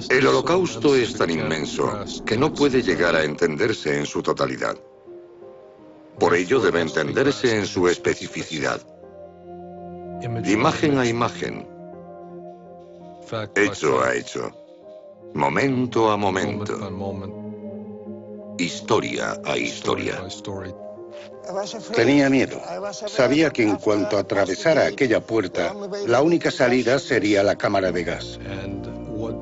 El Holocausto es tan inmenso que no puede llegar a entenderse en su totalidad. Por ello debe entenderse en su especificidad. Imagen a imagen, hecho a hecho, momento a momento, historia a historia. Tenía miedo. Sabía que en cuanto atravesara aquella puerta, la única salida sería la cámara de gas.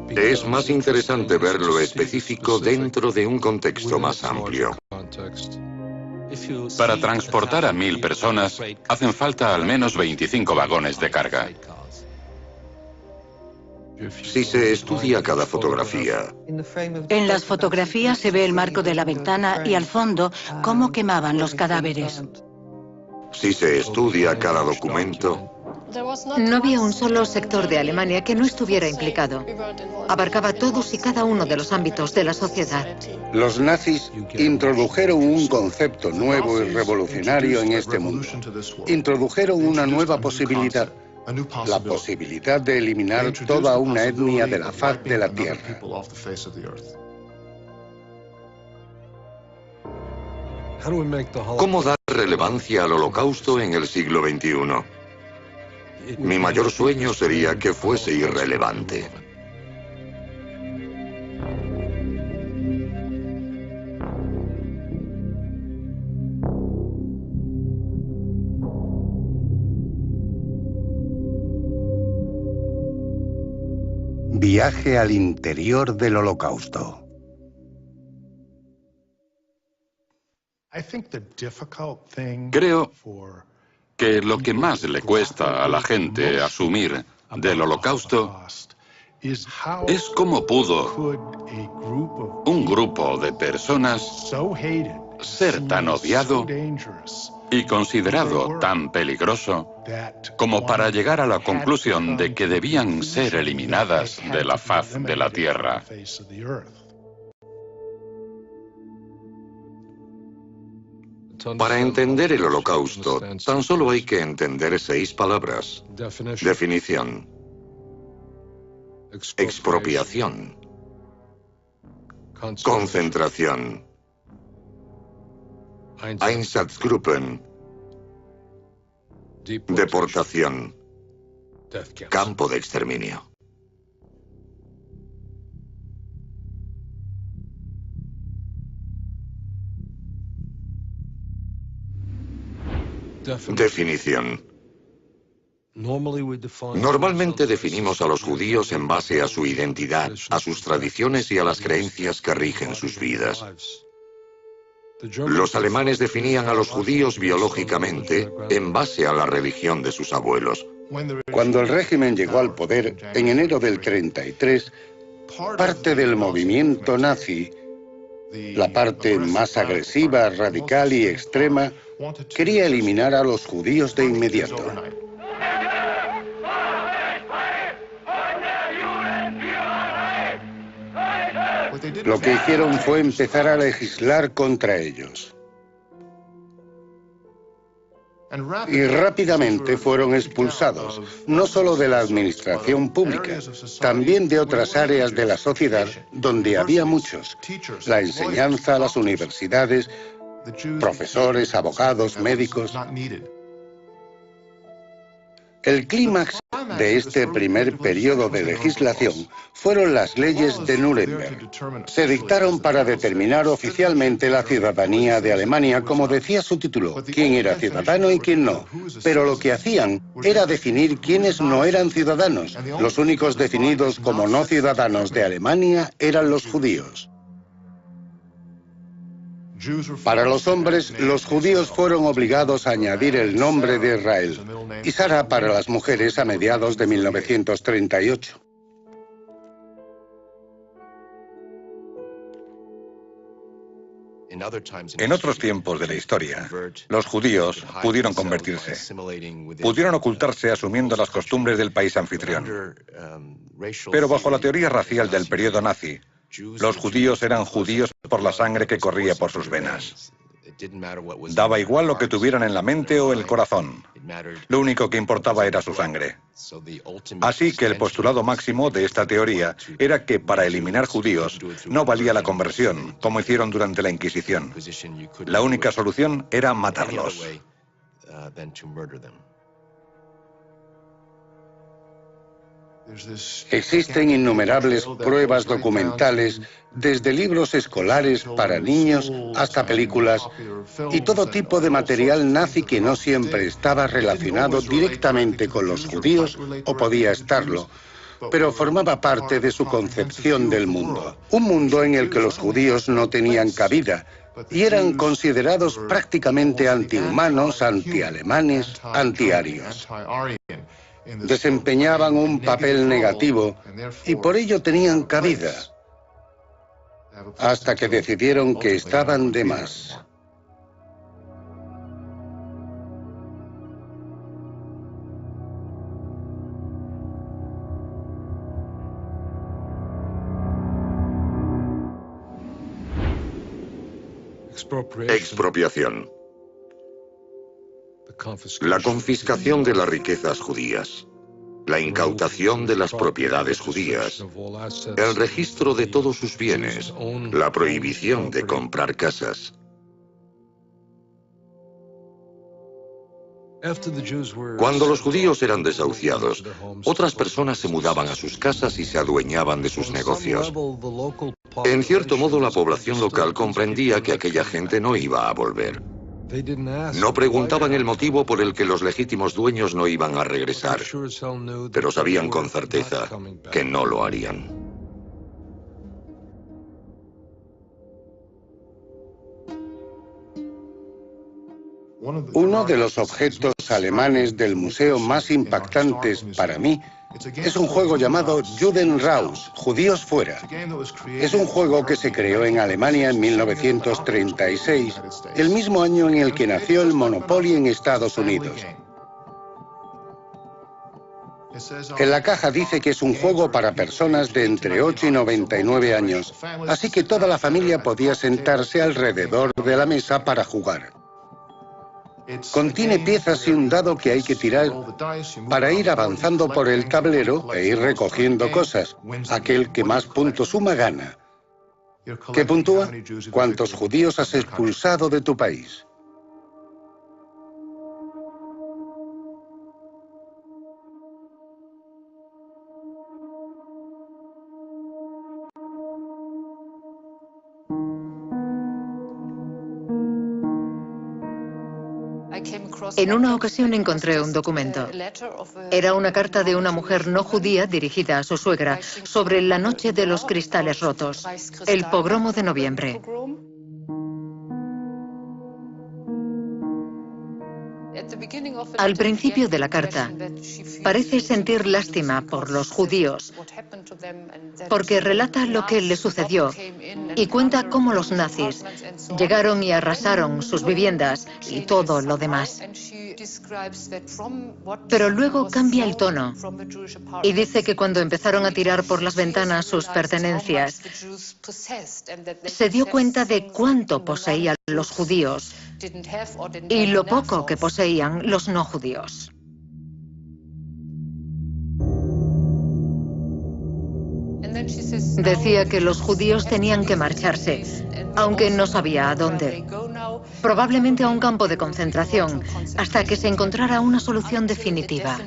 Es más interesante ver lo específico dentro de un contexto más amplio. Para transportar a 1000 personas, hacen falta al menos 25 vagones de carga. Si se estudia cada fotografía, En las fotografías se ve el marco de la ventana y al fondo cómo quemaban los cadáveres. si se estudia cada documento, No había un solo sector de Alemania que no estuviera implicado. Abarcaba todos y cada uno de los ámbitos de la sociedad. Los nazis introdujeron un concepto nuevo y revolucionario en este mundo. Introdujeron una nueva posibilidad. La posibilidad de eliminar toda una etnia de la faz de la Tierra. ¿cómo dar relevancia al Holocausto en el siglo XXI? Mi mayor sueño sería que fuese irrelevante. Viaje al interior del Holocausto. Creo que lo que más le cuesta a la gente asumir del Holocausto es cómo pudo un grupo de personas ser tan odiado y considerado tan peligroso como para llegar a la conclusión de que debían ser eliminadas de la faz de la Tierra. Para entender el Holocausto, tan solo hay que entender 6 palabras. Definición. Expropiación. Concentración. Einsatzgruppen. Deportación. Campo de exterminio. Definición. Normalmente definimos a los judíos en base a su identidad, a sus tradiciones y a las creencias que rigen sus vidas. Los alemanes definían a los judíos biológicamente en base a la religión de sus abuelos. Cuando el régimen llegó al poder, en enero del 33, parte del movimiento nazi, la parte más agresiva, radical y extrema, quería eliminar a los judíos de inmediato. Lo que hicieron fue empezar a legislar contra ellos. Y rápidamente fueron expulsados, no solo de la administración pública, también de otras áreas de la sociedad donde había muchos. La enseñanza, las universidades, profesores, abogados, médicos. El clímax de este primer periodo de legislación fueron las leyes de Nuremberg. Se dictaron para determinar oficialmente la ciudadanía de Alemania, como decía su título, quién era ciudadano y quién no. Pero lo que hacían era definir quiénes no eran ciudadanos. Los únicos definidos como no ciudadanos de Alemania eran los judíos. Para los hombres, los judíos fueron obligados a añadir el nombre de Israel, y Sara para las mujeres a mediados de 1938. En otros tiempos de la historia, los judíos pudieron convertirse, pudieron ocultarse asumiendo las costumbres del país anfitrión. Pero bajo la teoría racial del periodo nazi, los judíos eran judíos por la sangre que corría por sus venas. Daba igual lo que tuvieran en la mente o el corazón. Lo único que importaba era su sangre. Así que el postulado máximo de esta teoría era que para eliminar judíos no valía la conversión, como hicieron durante la Inquisición. La única solución era matarlos. Existen innumerables pruebas documentales, desde libros escolares para niños hasta películas, y todo tipo de material nazi que no siempre estaba relacionado directamente con los judíos o podía estarlo, pero formaba parte de su concepción del mundo. Un mundo en el que los judíos no tenían cabida y eran considerados prácticamente antihumanos, antialemanes, antiarios. Desempeñaban un papel negativo y por ello tenían cabida, hasta que decidieron que estaban de más. Expropiación. La confiscación de las riquezas judías, la incautación de las propiedades judías, el registro de todos sus bienes, la prohibición de comprar casas. Cuando los judíos eran desahuciados, otras personas se mudaban a sus casas y se adueñaban de sus negocios. En cierto modo, la población local comprendía que aquella gente no iba a volver. No preguntaban el motivo por el que los legítimos dueños no iban a regresar, pero sabían con certeza que no lo harían. Uno de los objetos alemanes del museo más impactantes para mí es un juego llamado Juden raus, Judíos fuera. Es un juego que se creó en Alemania en 1936, el mismo año en el que nació el Monopoly en Estados Unidos. En la caja dice que es un juego para personas de entre 8 y 99 años, así que toda la familia podía sentarse alrededor de la mesa para jugar. Contiene piezas y un dado que hay que tirar para ir avanzando por el tablero e ir recogiendo cosas. Aquel que más puntos suma gana. ¿Qué puntúa? ¿Cuántos judíos has expulsado de tu país? En una ocasión encontré un documento. Era una carta de una mujer no judía dirigida a su suegra sobre la noche de los cristales rotos, el pogromo de noviembre. Al principio de la carta, parece sentir lástima por los judíos, porque relata lo que le sucedió y cuenta cómo los nazis llegaron y arrasaron sus viviendas y todo lo demás. Pero luego cambia el tono y dice que cuando empezaron a tirar por las ventanas sus pertenencias, se dio cuenta de cuánto poseían los judíos y lo poco que poseían los no judíos. Decía que los judíos tenían que marcharse, aunque no sabía a dónde. Probablemente a un campo de concentración, hasta que se encontrara una solución definitiva.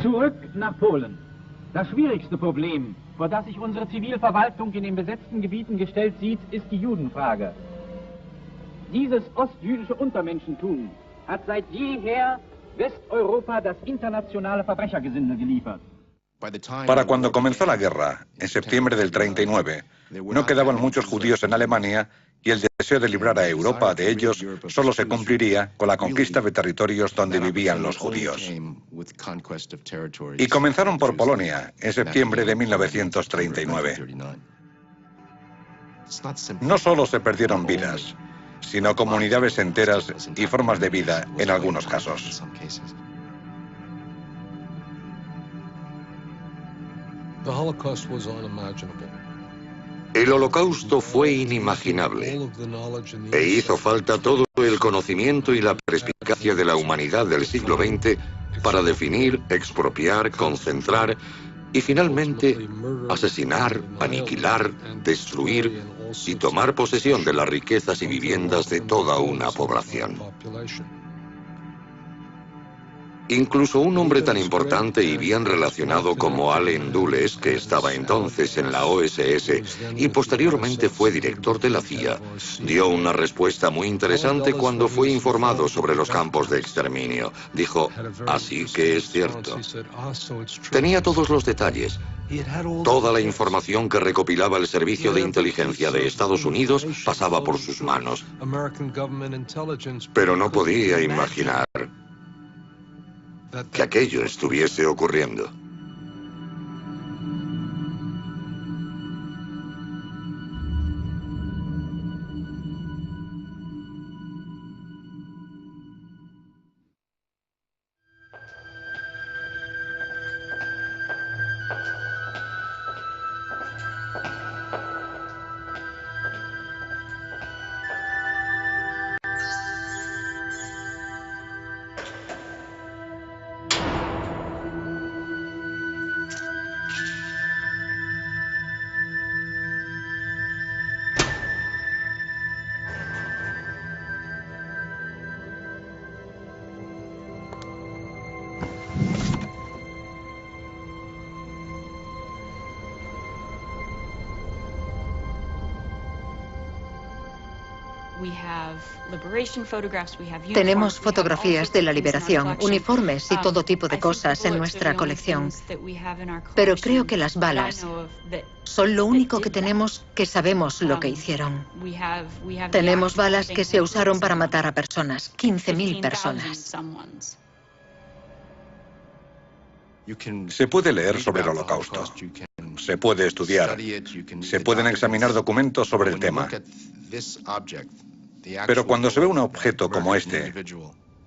Zurück nach Polen. Das schwierigste Problem, vor das sich unsere Zivilverwaltung in den besetzten Gebieten gestellt sieht, ist die Judenfrage. Dieses ostjüdische Untermenschentum hat seit jeher Westeuropa das internationale Verbrechergesindel geliefert. Para cuando comenzó la guerra, en septiembre del 39, no quedaban muchos judíos en Alemania y el deseo de librar a Europa de ellos solo se cumpliría con la conquista de territorios donde vivían los judíos. Y comenzaron por Polonia en septiembre de 1939. No solo se perdieron vidas, sino comunidades enteras y formas de vida en algunos casos. El Holocausto fue inimaginable e hizo falta todo el conocimiento y la perspicacia de la humanidad del siglo XX para definir, expropiar, concentrar y finalmente asesinar, aniquilar, destruir y tomar posesión de las riquezas y viviendas de toda una población. Incluso un hombre tan importante y bien relacionado como Allen Dulles, que estaba entonces en la OSS y posteriormente fue director de la CIA, dio una respuesta muy interesante cuando fue informado sobre los campos de exterminio. Dijo, así que es cierto. Tenía todos los detalles. Toda la información que recopilaba el Servicio de Inteligencia de Estados Unidos pasaba por sus manos. Pero no podía imaginar que aquello estuviese ocurriendo. Tenemos fotografías de la liberación, uniformes y todo tipo de cosas en nuestra colección. Pero creo que las balas son lo único que tenemos que sabemos lo que hicieron. Tenemos balas que se usaron para matar a personas, 15.000 personas. Se puede leer sobre el Holocausto. Se puede estudiar. Se pueden examinar documentos sobre el tema. Pero cuando se ve un objeto como este,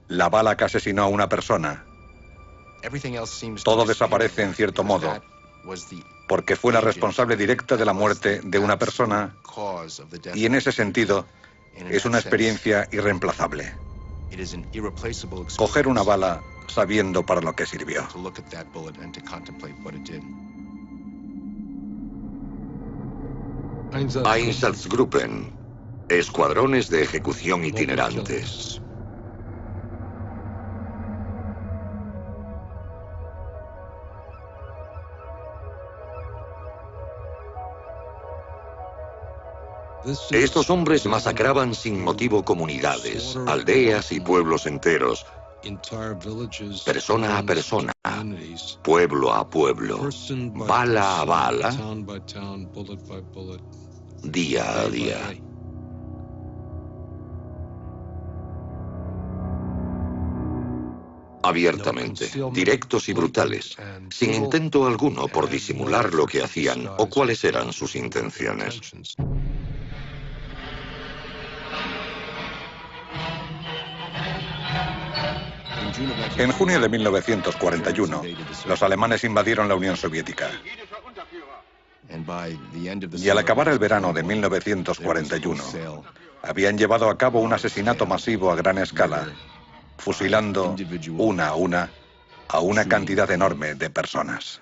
la bala que asesinó a una persona, todo desaparece en cierto modo, porque fue la responsable directa de la muerte de una persona y en ese sentido es una experiencia irreemplazable. Coger una bala sabiendo para lo que sirvió. Einsatzgruppen, escuadrones de ejecución itinerantes. Estos hombres masacraban sin motivo comunidades, aldeas y pueblos enteros, persona a persona, pueblo a pueblo, bala a bala, día a día. Abiertamente, directos y brutales, sin intento alguno por disimular lo que hacían o cuáles eran sus intenciones. En junio de 1941, los alemanes invadieron la Unión Soviética. Y al acabar el verano de 1941, habían llevado a cabo un asesinato masivo a gran escala, fusilando una a una cantidad enorme de personas.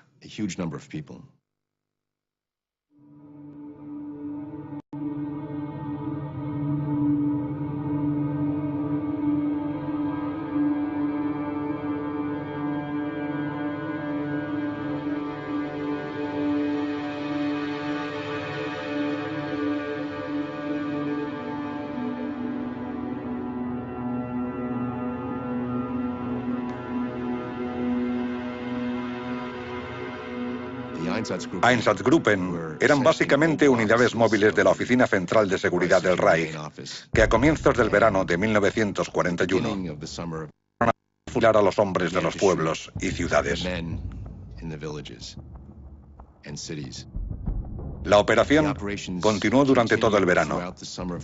Einsatzgruppen eran básicamente unidades móviles de la Oficina Central de Seguridad del Reich, que a comienzos del verano de 1941 fueron a fusilar a los hombres de los pueblos y ciudades. La operación continuó durante todo el verano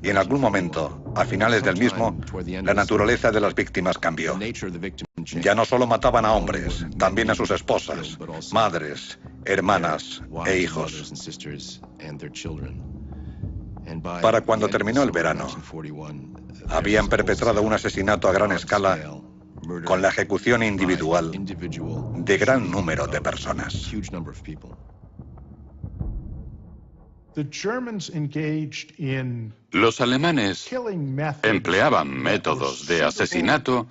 y en algún momento, a finales del mismo, la naturaleza de las víctimas cambió. Ya no solo mataban a hombres, también a sus esposas, madres, hermanas e hijos. Para cuando terminó el verano, habían perpetrado un asesinato a gran escala con la ejecución individual de gran número de personas. Los alemanes empleaban métodos de asesinato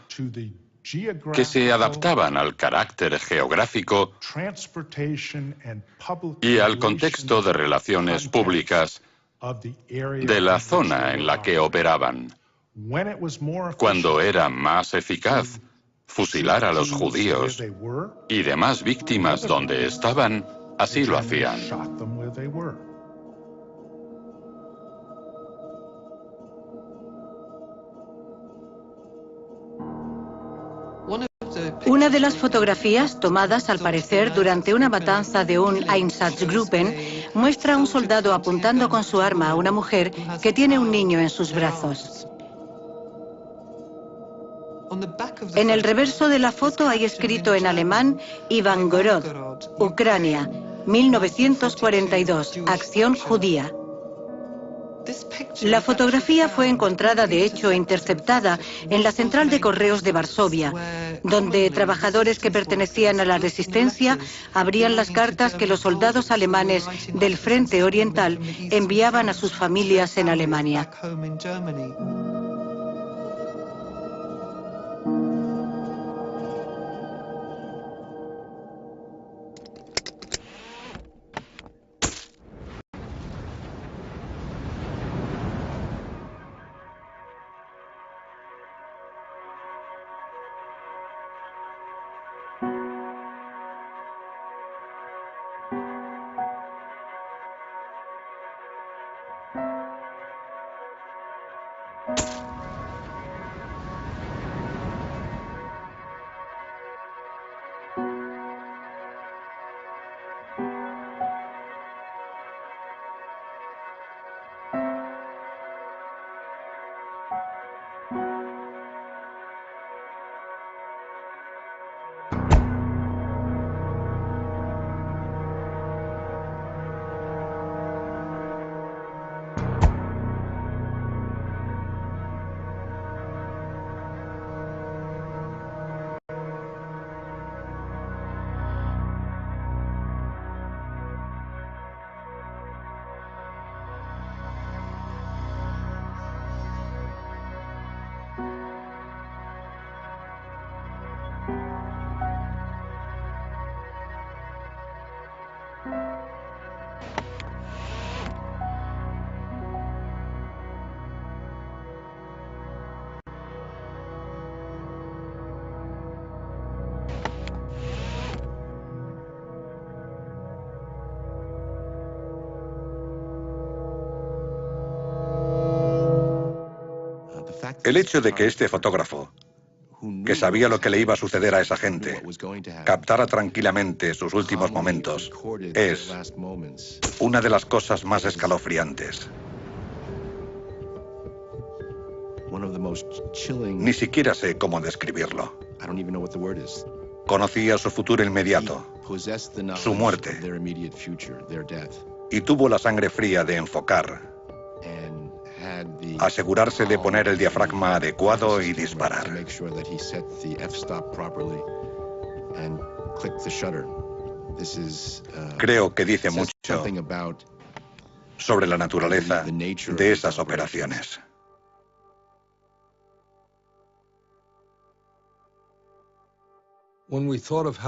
que se adaptaban al carácter geográfico y al contexto de relaciones públicas de la zona en la que operaban. Cuando era más eficaz fusilar a los judíos y demás víctimas donde estaban, así lo hacían. Una de las fotografías, tomadas al parecer durante una matanza de un Einsatzgruppen, muestra a un soldado apuntando con su arma a una mujer que tiene un niño en sus brazos. En el reverso de la foto hay escrito en alemán Ivangorod, Ucrania, 1942, acción judía. La fotografía fue encontrada, de hecho, interceptada en la central de correos de Varsovia, donde trabajadores que pertenecían a la resistencia abrían las cartas que los soldados alemanes del Frente Oriental enviaban a sus familias en Alemania. El hecho de que este fotógrafo, que sabía lo que le iba a suceder a esa gente, captara tranquilamente sus últimos momentos, es una de las cosas más escalofriantes. Ni siquiera sé cómo describirlo. Conocía su futuro inmediato, su muerte, y tuvo la sangre fría de enfocar, asegurarse de poner el diafragma adecuado y disparar. Creo que dice mucho sobre la naturaleza de esas operaciones.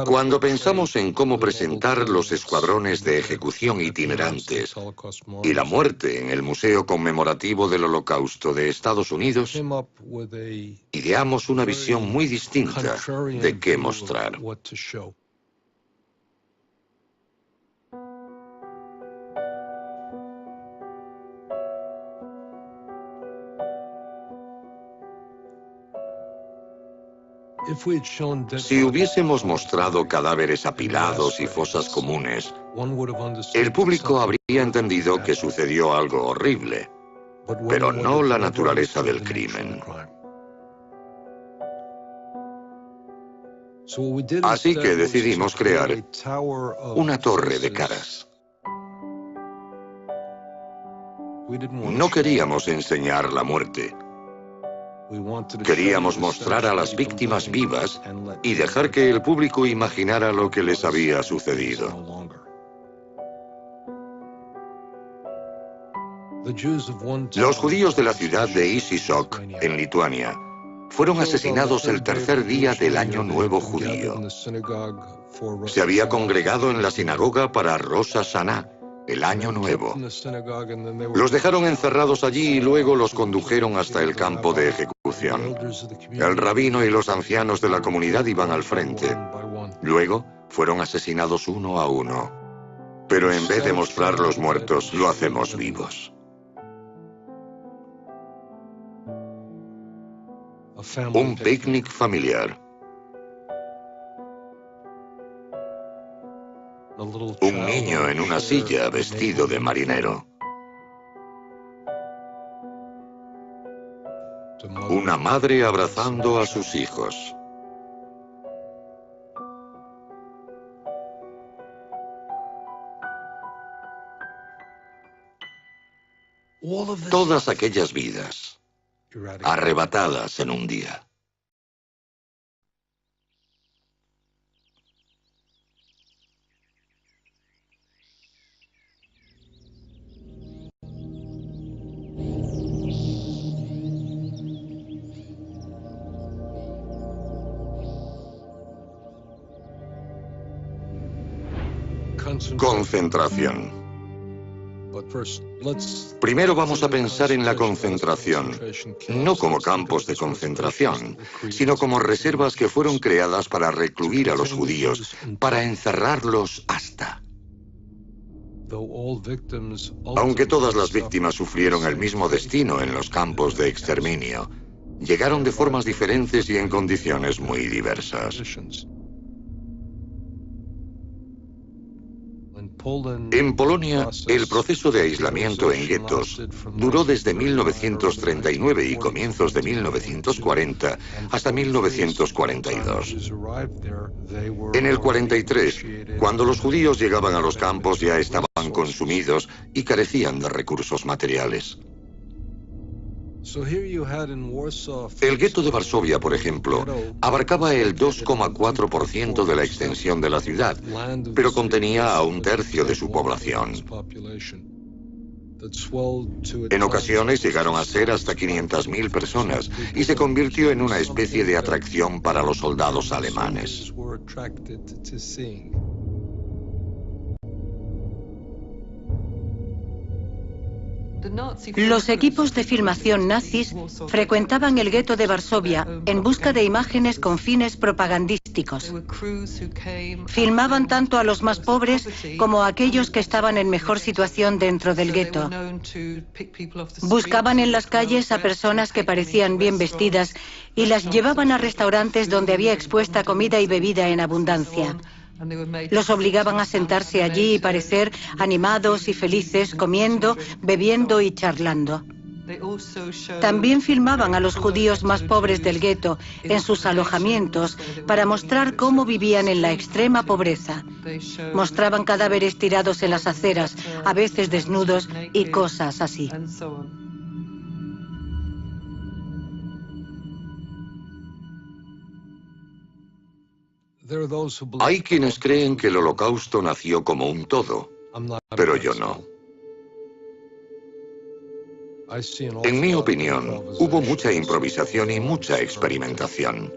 Cuando pensamos en cómo presentar los escuadrones de ejecución itinerantes y la muerte en el Museo Conmemorativo del Holocausto de Estados Unidos, ideamos una visión muy distinta de qué mostrar. Si hubiésemos mostrado cadáveres apilados y fosas comunes, el público habría entendido que sucedió algo horrible, pero no la naturaleza del crimen. Así que decidimos crear una torre de caras. No queríamos enseñar la muerte. Queríamos mostrar a las víctimas vivas y dejar que el público imaginara lo que les había sucedido. Los judíos de la ciudad de Isisok, en Lituania, fueron asesinados el tercer día del Año Nuevo judío. Se había congregado en la sinagoga para Rosh Hashanah, el Año Nuevo. Los dejaron encerrados allí y luego los condujeron hasta el campo de ejecución. El rabino y los ancianos de la comunidad iban al frente. Luego fueron asesinados uno a uno. Pero en vez de mostrar los muertos, lo hacemos vivos. Un picnic familiar. Un niño en una silla vestido de marinero. Una madre abrazando a sus hijos. Todas aquellas vidas, arrebatadas en un día. Concentración. Primero vamos a pensar en la concentración, no como campos de concentración, sino como reservas que fueron creadas para recluir a los judíos, para encerrarlos hasta. Aunque todas las víctimas sufrieron el mismo destino en los campos de exterminio, llegaron de formas diferentes y en condiciones muy diversas. En Polonia, el proceso de aislamiento en guetos duró desde 1939 y comienzos de 1940 hasta 1942. En el 43, cuando los judíos llegaban a los campos, ya estaban consumidos y carecían de recursos materiales. El gueto de Varsovia, por ejemplo, abarcaba el 2,4% de la extensión de la ciudad, pero contenía a un tercio de su población. En ocasiones llegaron a ser hasta 500.000 personas y se convirtió en una especie de atracción para los soldados alemanes. Los equipos de filmación nazis frecuentaban el gueto de Varsovia en busca de imágenes con fines propagandísticos. Filmaban tanto a los más pobres como a aquellos que estaban en mejor situación dentro del gueto. Buscaban en las calles a personas que parecían bien vestidas y las llevaban a restaurantes donde había expuesta comida y bebida en abundancia. Los obligaban a sentarse allí y parecer animados y felices, comiendo, bebiendo y charlando. También filmaban a los judíos más pobres del gueto en sus alojamientos para mostrar cómo vivían en la extrema pobreza. Mostraban cadáveres tirados en las aceras, a veces desnudos y cosas así. Hay quienes creen que el Holocausto nació como un todo, pero yo no. En mi opinión, hubo mucha improvisación y mucha experimentación.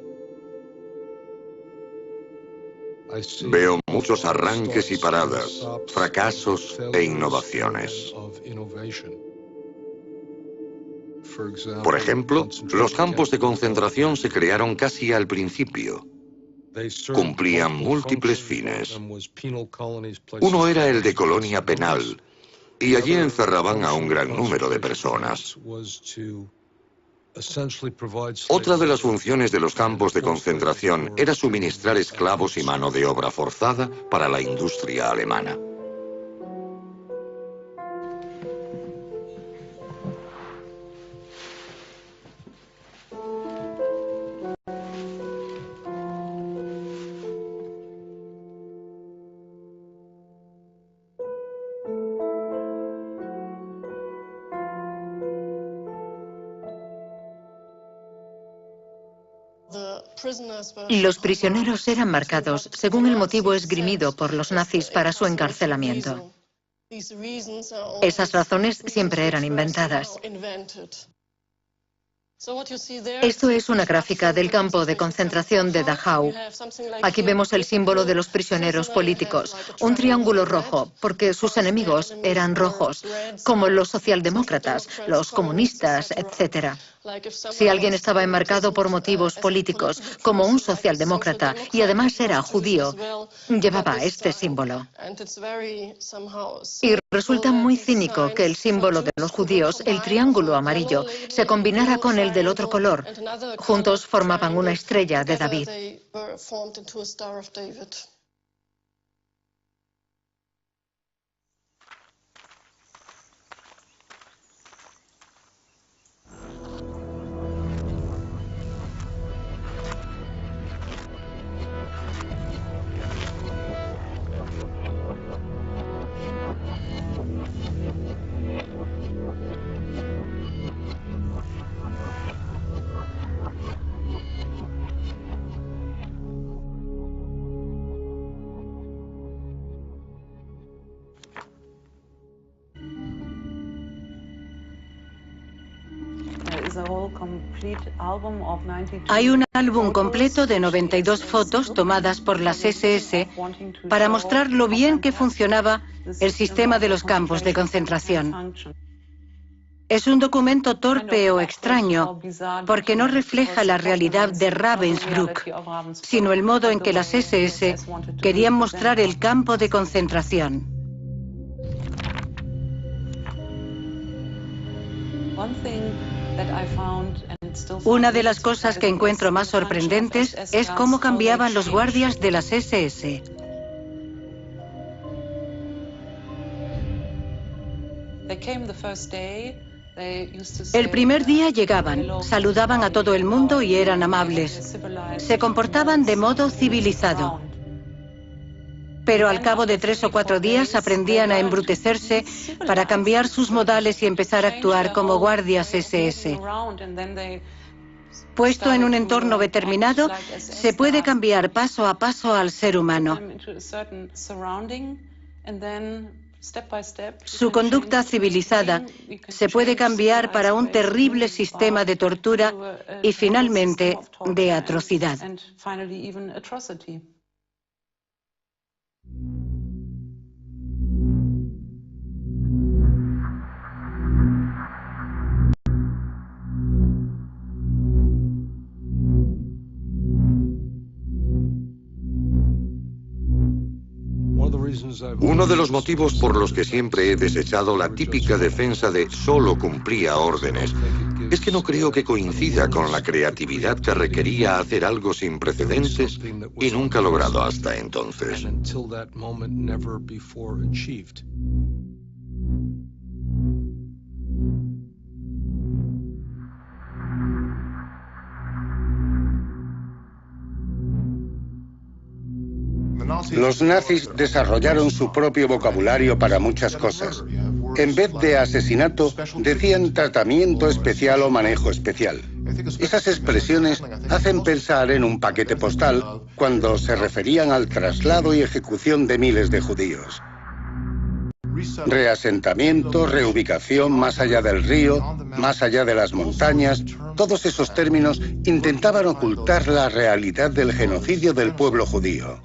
Veo muchos arranques y paradas, fracasos e innovaciones. Por ejemplo, los campos de concentración se crearon casi al principio. Cumplían múltiples fines. Uno era el de colonia penal, y allí encerraban a un gran número de personas. Otra de las funciones de los campos de concentración era suministrar esclavos y mano de obra forzada para la industria alemana. Los prisioneros eran marcados según el motivo esgrimido por los nazis para su encarcelamiento. Esas razones siempre eran inventadas. Esto es una gráfica del campo de concentración de Dachau. Aquí vemos el símbolo de los prisioneros políticos, un triángulo rojo, porque sus enemigos eran rojos, como los socialdemócratas, los comunistas, etc. Si alguien estaba enmarcado por motivos políticos, como un socialdemócrata, y además era judío, llevaba este símbolo. Y resulta muy cínico que el símbolo de los judíos, el triángulo amarillo, se combinara con el del otro color. Juntos formaban una estrella de David. Hay un álbum completo de 92 fotos tomadas por las SS para mostrar lo bien que funcionaba el sistema de los campos de concentración. Es un documento torpe o extraño porque no refleja la realidad de Ravensbrück, sino el modo en que las SS querían mostrar el campo de concentración. Una de las cosas que encuentro más sorprendentes es cómo cambiaban los guardias de las SS. El primer día llegaban, saludaban a todo el mundo y eran amables. Se comportaban de modo civilizado. Pero al cabo de 3 o 4 días aprendían a embrutecerse para cambiar sus modales y empezar a actuar como guardias SS. Puesto en un entorno determinado, se puede cambiar paso a paso al ser humano. Su conducta civilizada se puede cambiar para un terrible sistema de tortura y finalmente de atrocidad. Uno de los motivos por los que siempre he desechado la típica defensa de solo cumplía órdenes es que no creo que coincida con la creatividad que requería hacer algo sin precedentes y nunca logrado hasta entonces. Los nazis desarrollaron su propio vocabulario para muchas cosas. En vez de asesinato, decían tratamiento especial o manejo especial. Esas expresiones hacen pensar en un paquete postal cuando se referían al traslado y ejecución de miles de judíos. Reasentamiento, reubicación más allá del río, más allá de las montañas, todos esos términos intentaban ocultar la realidad del genocidio del pueblo judío.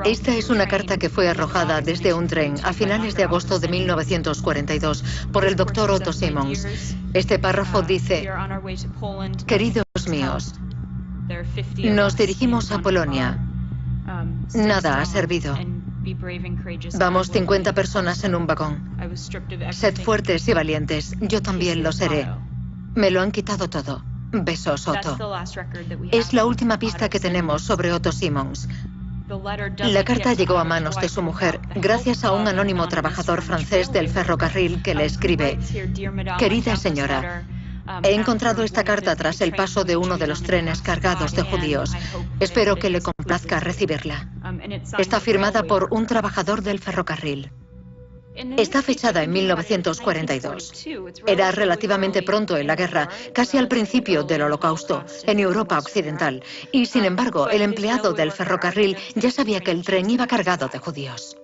Esta es una carta que fue arrojada desde un tren a finales de agosto de 1942 por el doctor Otto Simons. Este párrafo dice: queridos míos, nos dirigimos a Polonia. Nada ha servido. Vamos 50 personas en un vagón. Sed fuertes y valientes. Yo también lo seré. Me lo han quitado todo. Besos, Otto. Es la última pista que tenemos sobre Otto Simons. La carta llegó a manos de su mujer gracias a un anónimo trabajador francés del ferrocarril que le escribe: «Querida señora, he encontrado esta carta tras el paso de uno de los trenes cargados de judíos. Espero que le complazca recibirla. Está firmada por un trabajador del ferrocarril». Está fechada en 1942. Era relativamente pronto en la guerra, casi al principio del Holocausto, en Europa Occidental. Y, sin embargo, el empleado del ferrocarril ya sabía que el tren iba cargado de judíos.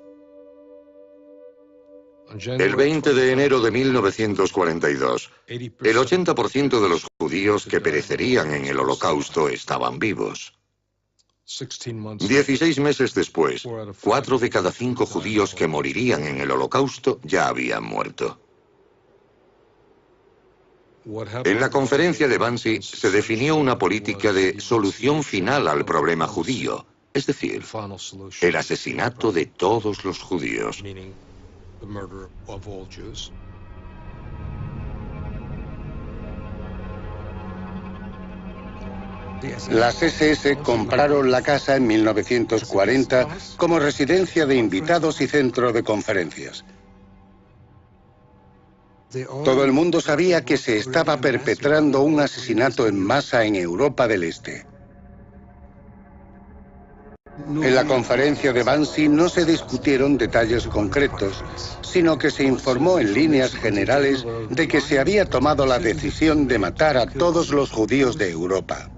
El 20 de enero de 1942, el 80% de los judíos que perecerían en el Holocausto estaban vivos. 16 meses después, 4 de cada 5 judíos que morirían en el Holocausto ya habían muerto. En la conferencia de Wannsee se definió una política de solución final al problema judío, es decir, el asesinato de todos los judíos. Las SS compraron la casa en 1940 como residencia de invitados y centro de conferencias. Todo el mundo sabía que se estaba perpetrando un asesinato en masa en Europa del Este. En la conferencia de Wannsee no se discutieron detalles concretos, sino que se informó en líneas generales de que se había tomado la decisión de matar a todos los judíos de Europa.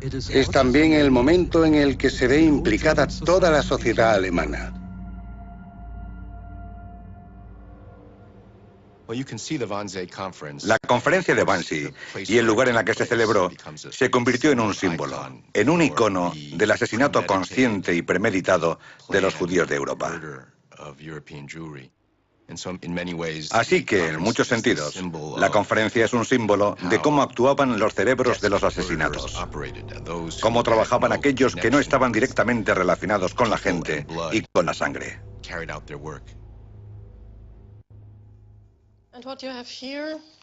Es también el momento en el que se ve implicada toda la sociedad alemana. La conferencia de Wannsee y el lugar en la que se celebró se convirtió en un símbolo, en un icono del asesinato consciente y premeditado de los judíos de Europa. Así que, en muchos sentidos, la conferencia es un símbolo de cómo actuaban los cerebros de los asesinatos, cómo trabajaban aquellos que no estaban directamente relacionados con la gente y con la sangre.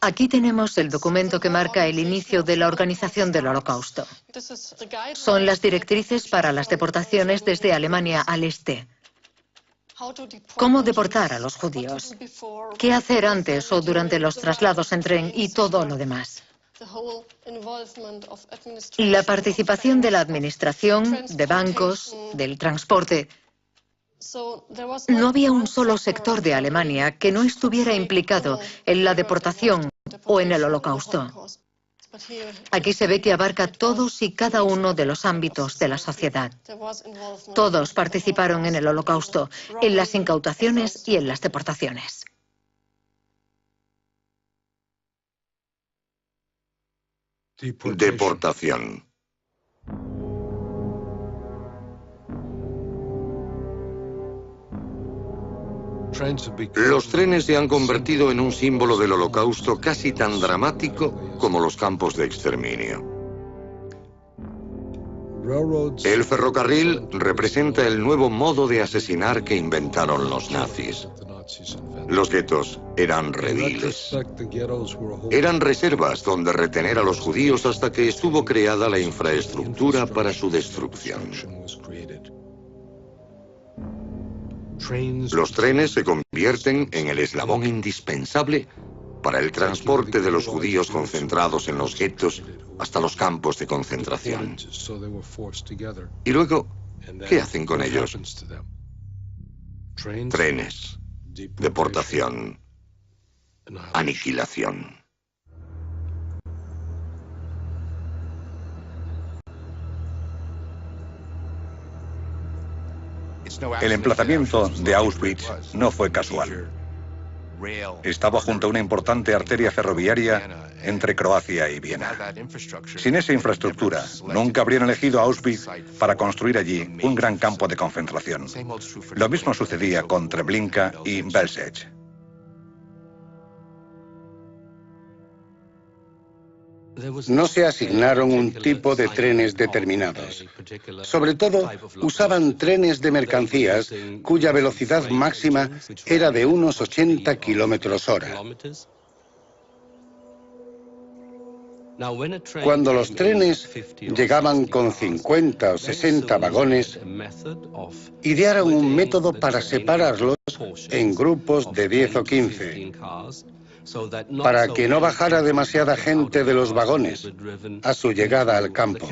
Aquí tenemos el documento que marca el inicio de la organización del Holocausto. Son las directrices para las deportaciones desde Alemania al Este. Cómo deportar a los judíos, qué hacer antes o durante los traslados en tren y todo lo demás. La participación de la administración, de bancos, del transporte. No había un solo sector de Alemania que no estuviera implicado en la deportación o en el Holocausto. Aquí se ve que abarca todos y cada uno de los ámbitos de la sociedad. Todos participaron en el Holocausto, en las incautaciones y en las deportaciones. Deportación. Los trenes se han convertido en un símbolo del Holocausto casi tan dramático como los campos de exterminio. El ferrocarril representa el nuevo modo de asesinar que inventaron los nazis. Los guetos eran rediles. Eran reservas donde retener a los judíos hasta que estuvo creada la infraestructura para su destrucción. Los trenes se convierten en el eslabón indispensable para el transporte de los judíos concentrados en los guetos hasta los campos de concentración. Y luego, ¿qué hacen con ellos? Trenes, deportación, aniquilación. El emplazamiento de Auschwitz no fue casual. Estaba junto a una importante arteria ferroviaria entre Croacia y Viena. Sin esa infraestructura, nunca habrían elegido Auschwitz para construir allí un gran campo de concentración. Lo mismo sucedía con Treblinka y Belzec. No se asignaron un tipo de trenes determinados. Sobre todo, usaban trenes de mercancías cuya velocidad máxima era de unos 80 kilómetros hora. Cuando los trenes llegaban con 50 o 60 vagones, idearon un método para separarlos en grupos de 10 o 15, para que no bajara demasiada gente de los vagones a su llegada al campo.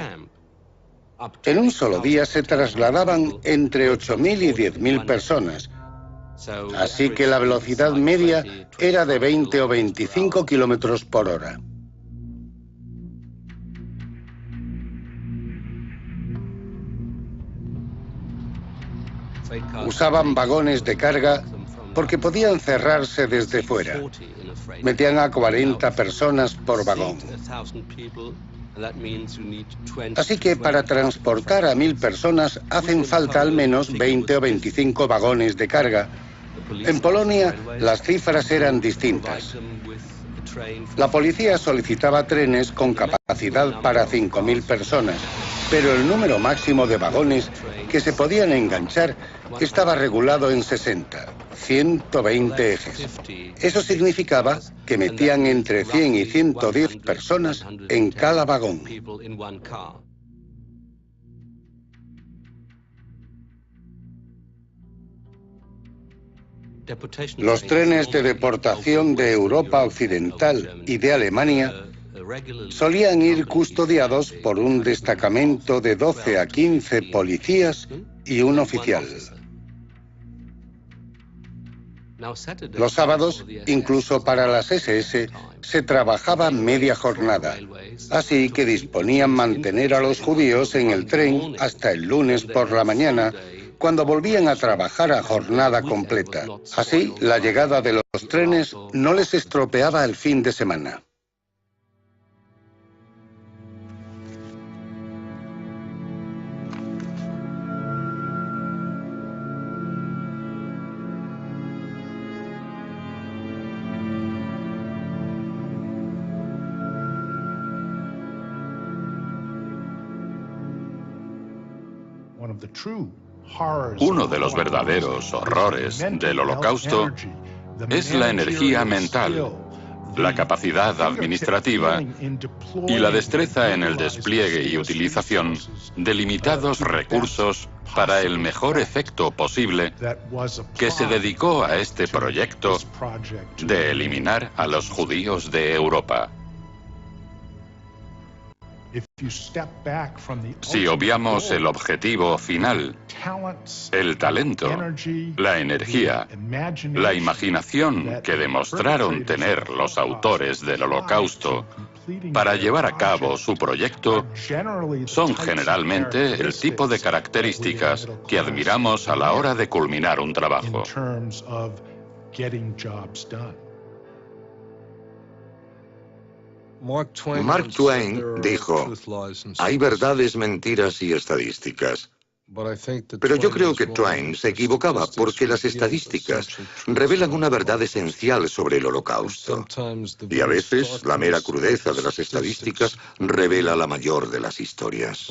En un solo día se trasladaban entre 8.000 y 10.000 personas, así que la velocidad media era de 20 o 25 kilómetros por hora. Usaban vagones de carga porque podían cerrarse desde fuera. Metían a 40 personas por vagón. Así que para transportar a 1.000 personas hacen falta al menos 20 o 25 vagones de carga. En Polonia las cifras eran distintas. La policía solicitaba trenes con capacidad para 5.000 personas, pero el número máximo de vagones que se podían enganchar estaba regulado en 60, 120 ejes. Eso significaba que metían entre 100 y 110 personas en cada vagón. Los trenes de deportación de Europa Occidental y de Alemania solían ir custodiados por un destacamento de 12 a 15 policías y un oficial. Los sábados, incluso para las SS, se trabajaba media jornada, así que disponían mantener a los judíos en el tren hasta el lunes por la mañana, cuando volvían a trabajar a jornada completa. Así, la llegada de los trenes no les estropeaba el fin de semana. Uno de los verdaderos horrores del Holocausto es la energía mental, la capacidad administrativa y la destreza en el despliegue y utilización de limitados recursos para el mejor efecto posible que se dedicó a este proyecto de eliminar a los judíos de Europa. Si obviamos el objetivo final, el talento, la energía, la imaginación que demostraron tener los autores del Holocausto para llevar a cabo su proyecto, son generalmente el tipo de características que admiramos a la hora de culminar un trabajo. Mark Twain dijo, hay verdades, mentiras y estadísticas. Pero yo creo que Twain se equivocaba porque las estadísticas revelan una verdad esencial sobre el Holocausto. Y a veces la mera crudeza de las estadísticas revela la mayor de las historias.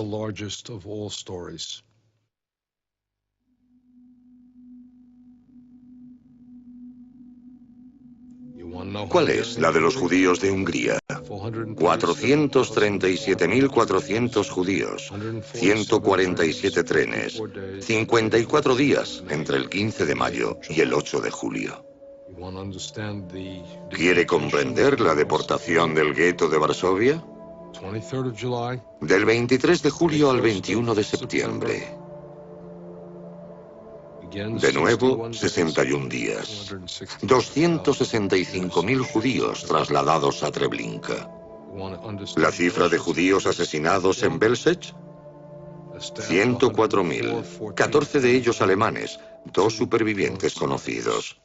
¿Cuál es la de los judíos de Hungría? 437.400 judíos, 147 trenes, 54 días entre el 15 de mayo y el 8 de julio. ¿Quiere comprender la deportación del gueto de Varsovia? Del 23 de julio al 21 de septiembre. De nuevo, 61 días. 265.000 judíos trasladados a Treblinka. ¿La cifra de judíos asesinados en Belzec? 104.000. 14 de ellos alemanes, 2 supervivientes conocidos.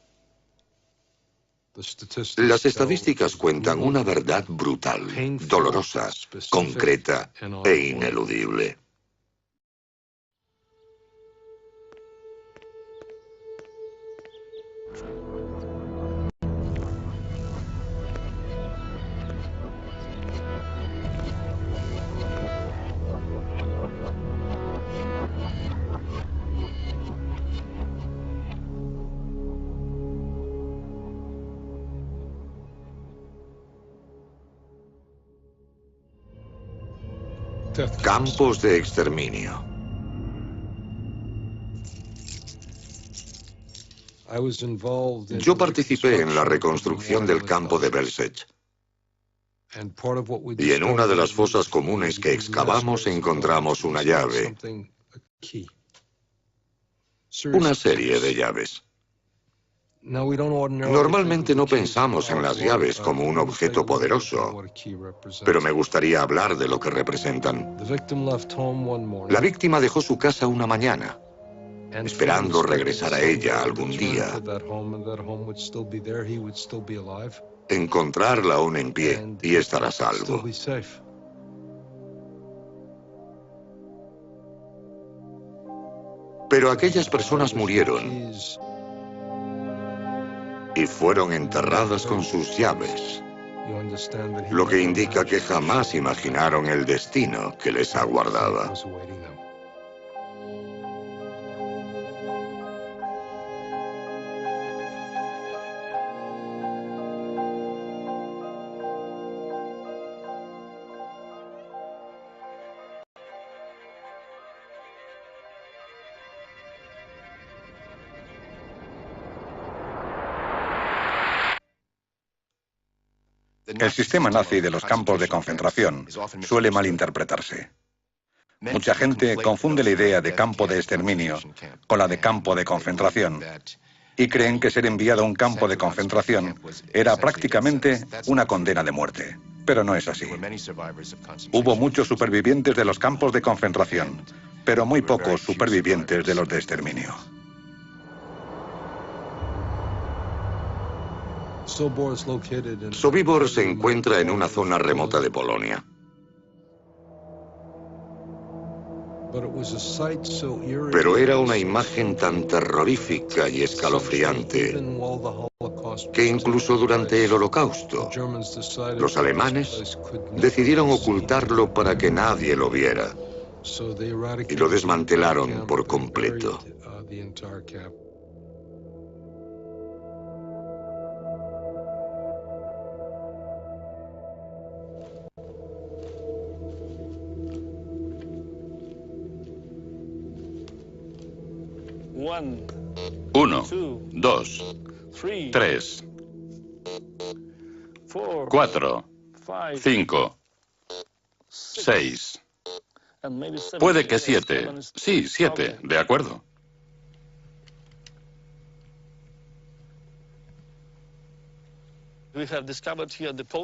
Las estadísticas cuentan una verdad brutal, dolorosa, concreta e ineludible. Campos de exterminio. Yo participé en la reconstrucción del campo de Belzec. Y en una de las fosas comunes que excavamos encontramos una llave. Una serie de llaves. Normalmente no pensamos en las llaves como un objeto poderoso, pero me gustaría hablar de lo que representan. La víctima dejó su casa una mañana, esperando regresar a ella algún día, encontrarla aún en pie y estar a salvo. Pero aquellas personas murieron y fueron enterradas con sus llaves, lo que indica que jamás imaginaron el destino que les aguardaba. El sistema nazi de los campos de concentración suele malinterpretarse. Mucha gente confunde la idea de campo de exterminio con la de campo de concentración y creen que ser enviado a un campo de concentración era prácticamente una condena de muerte. Pero no es así. Hubo muchos supervivientes de los campos de concentración, pero muy pocos supervivientes de los de exterminio. Sobibor se encuentra en una zona remota de Polonia. Pero era una imagen tan terrorífica y escalofriante que incluso durante el Holocausto, los alemanes decidieron ocultarlo para que nadie lo viera y lo desmantelaron por completo. Uno, dos, 3, 4, 5, 6. Puede que 7. Sí, 7, de acuerdo.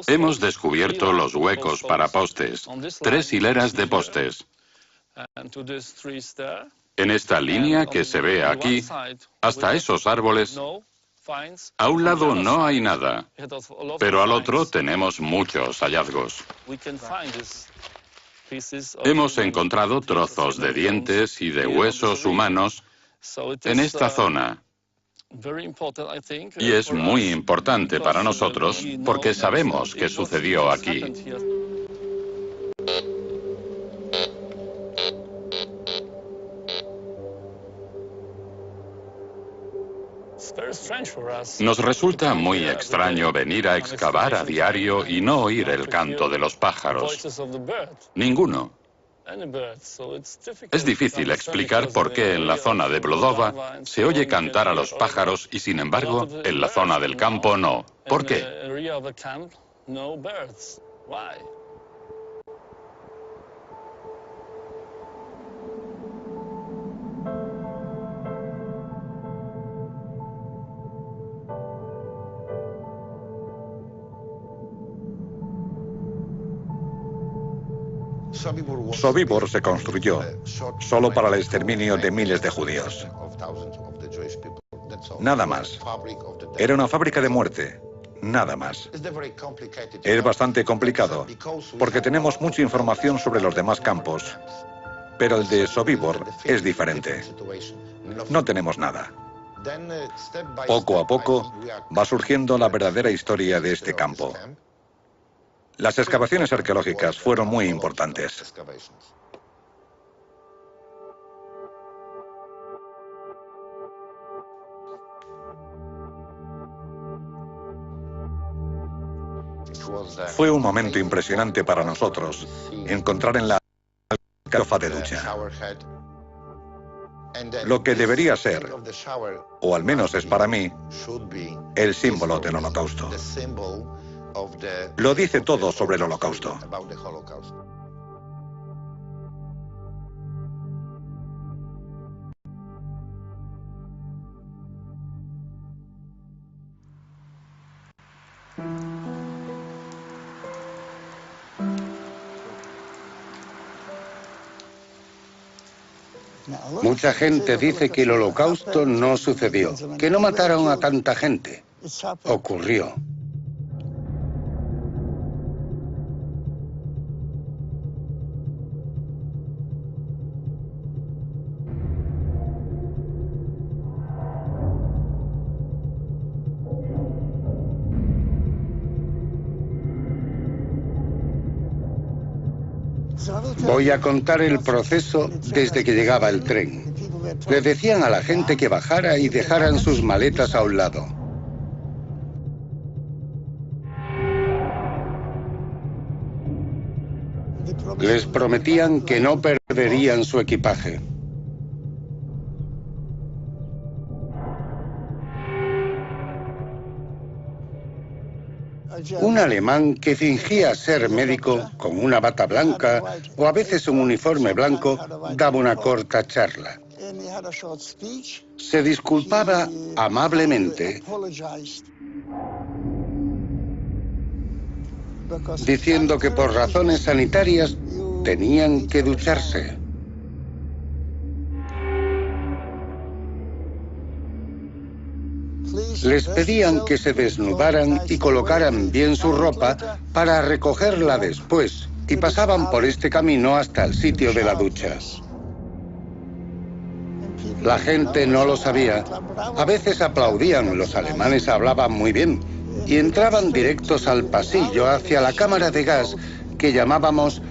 Hemos descubierto los huecos para postes, 3 hileras de postes. En esta línea que se ve aquí, hasta esos árboles, a un lado no hay nada, pero al otro tenemos muchos hallazgos. Hemos encontrado trozos de dientes y de huesos humanos en esta zona. Y es muy importante para nosotros porque sabemos qué sucedió aquí. Nos resulta muy extraño venir a excavar a diario y no oír el canto de los pájaros. Ninguno. Es difícil explicar por qué en la zona de Blodova se oye cantar a los pájaros y sin embargo en la zona del campo no. ¿Por qué? Sobibor se construyó solo para el exterminio de miles de judíos. Nada más. Era una fábrica de muerte. Nada más. Es bastante complicado porque tenemos mucha información sobre los demás campos, pero el de Sobibor es diferente. No tenemos nada. Poco a poco va surgiendo la verdadera historia de este campo. Las excavaciones arqueológicas fueron muy importantes. Fue un momento impresionante para nosotros encontrar en la escrofa de ducha. Lo que debería ser, o al menos es para mí, el símbolo del Holocausto. Lo dice todo sobre el Holocausto. Mucha gente dice que el Holocausto no sucedió, que no mataron a tanta gente. Ocurrió. Voy a contar el proceso desde que llegaba el tren. Le decían a la gente que bajara y dejaran sus maletas a un lado. Les prometían que no perderían su equipaje. Un alemán que fingía ser médico con una bata blanca o a veces un uniforme blanco daba una corta charla. Se disculpaba amablemente, diciendo que por razones sanitarias tenían que ducharse. Les pedían que se desnudaran y colocaran bien su ropa para recogerla después, y pasaban por este camino hasta el sitio de la ducha. La gente no lo sabía. A veces aplaudían, los alemanes hablaban muy bien, y entraban directos al pasillo hacia la cámara de gas que llamábamos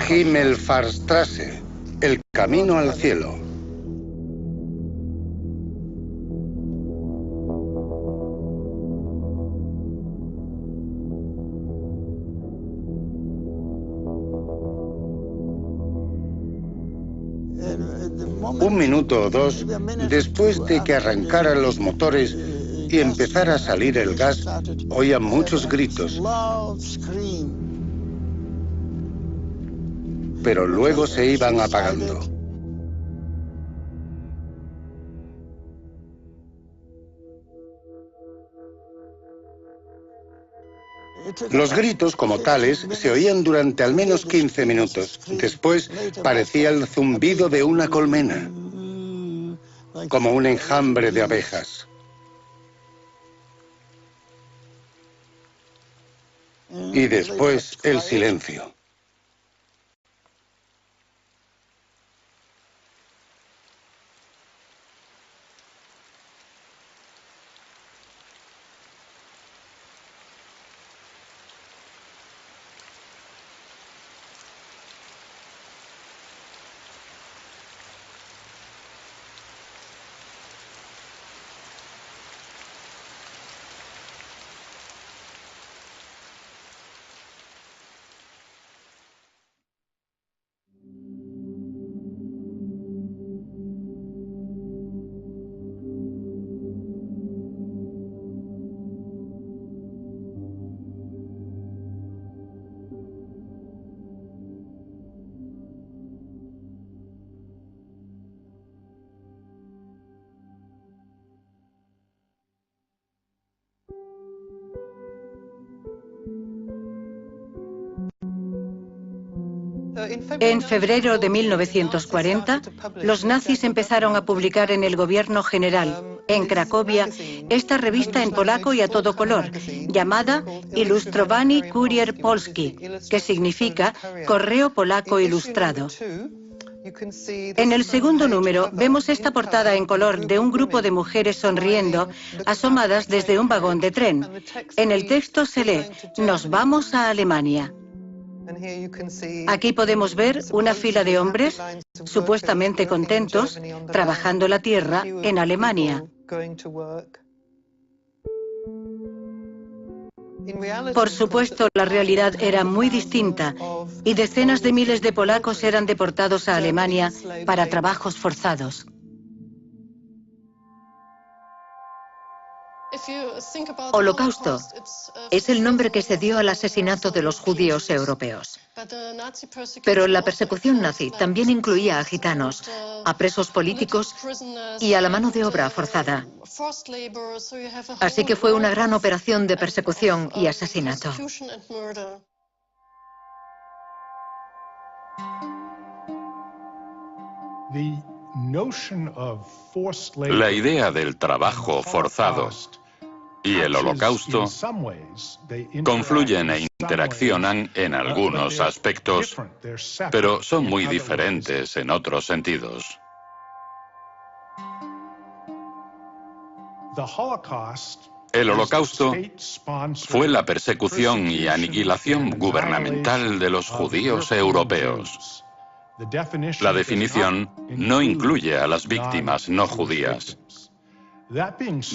Himmelfahrtstraße, el camino al cielo. Un minuto o dos después de que arrancaran los motores y empezara a salir el gas, oían muchos gritos. Pero luego se iban apagando. Los gritos, como tales, se oían durante al menos 15 minutos. Después parecía el zumbido de una colmena, como un enjambre de abejas. Y después el silencio. En febrero de 1940, los nazis empezaron a publicar en el gobierno general, en Cracovia, esta revista en polaco y a todo color, llamada Ilustrowany Kurier Polski, que significa Correo Polaco Ilustrado. En el segundo número vemos esta portada en color de un grupo de mujeres sonriendo, asomadas desde un vagón de tren. En el texto se lee, "Nos vamos a Alemania". Aquí podemos ver una fila de hombres, supuestamente contentos, trabajando la tierra en Alemania. Por supuesto, la realidad era muy distinta y decenas de miles de polacos eran deportados a Alemania para trabajos forzados. Holocausto es el nombre que se dio al asesinato de los judíos europeos. Pero la persecución nazi también incluía a gitanos, a presos políticos y a la mano de obra forzada. Así que fue una gran operación de persecución y asesinato. La idea del trabajo forzado y el Holocausto confluyen e interaccionan en algunos aspectos, pero son muy diferentes en otros sentidos. El Holocausto fue la persecución y aniquilación gubernamental de los judíos europeos. La definición no incluye a las víctimas no judías.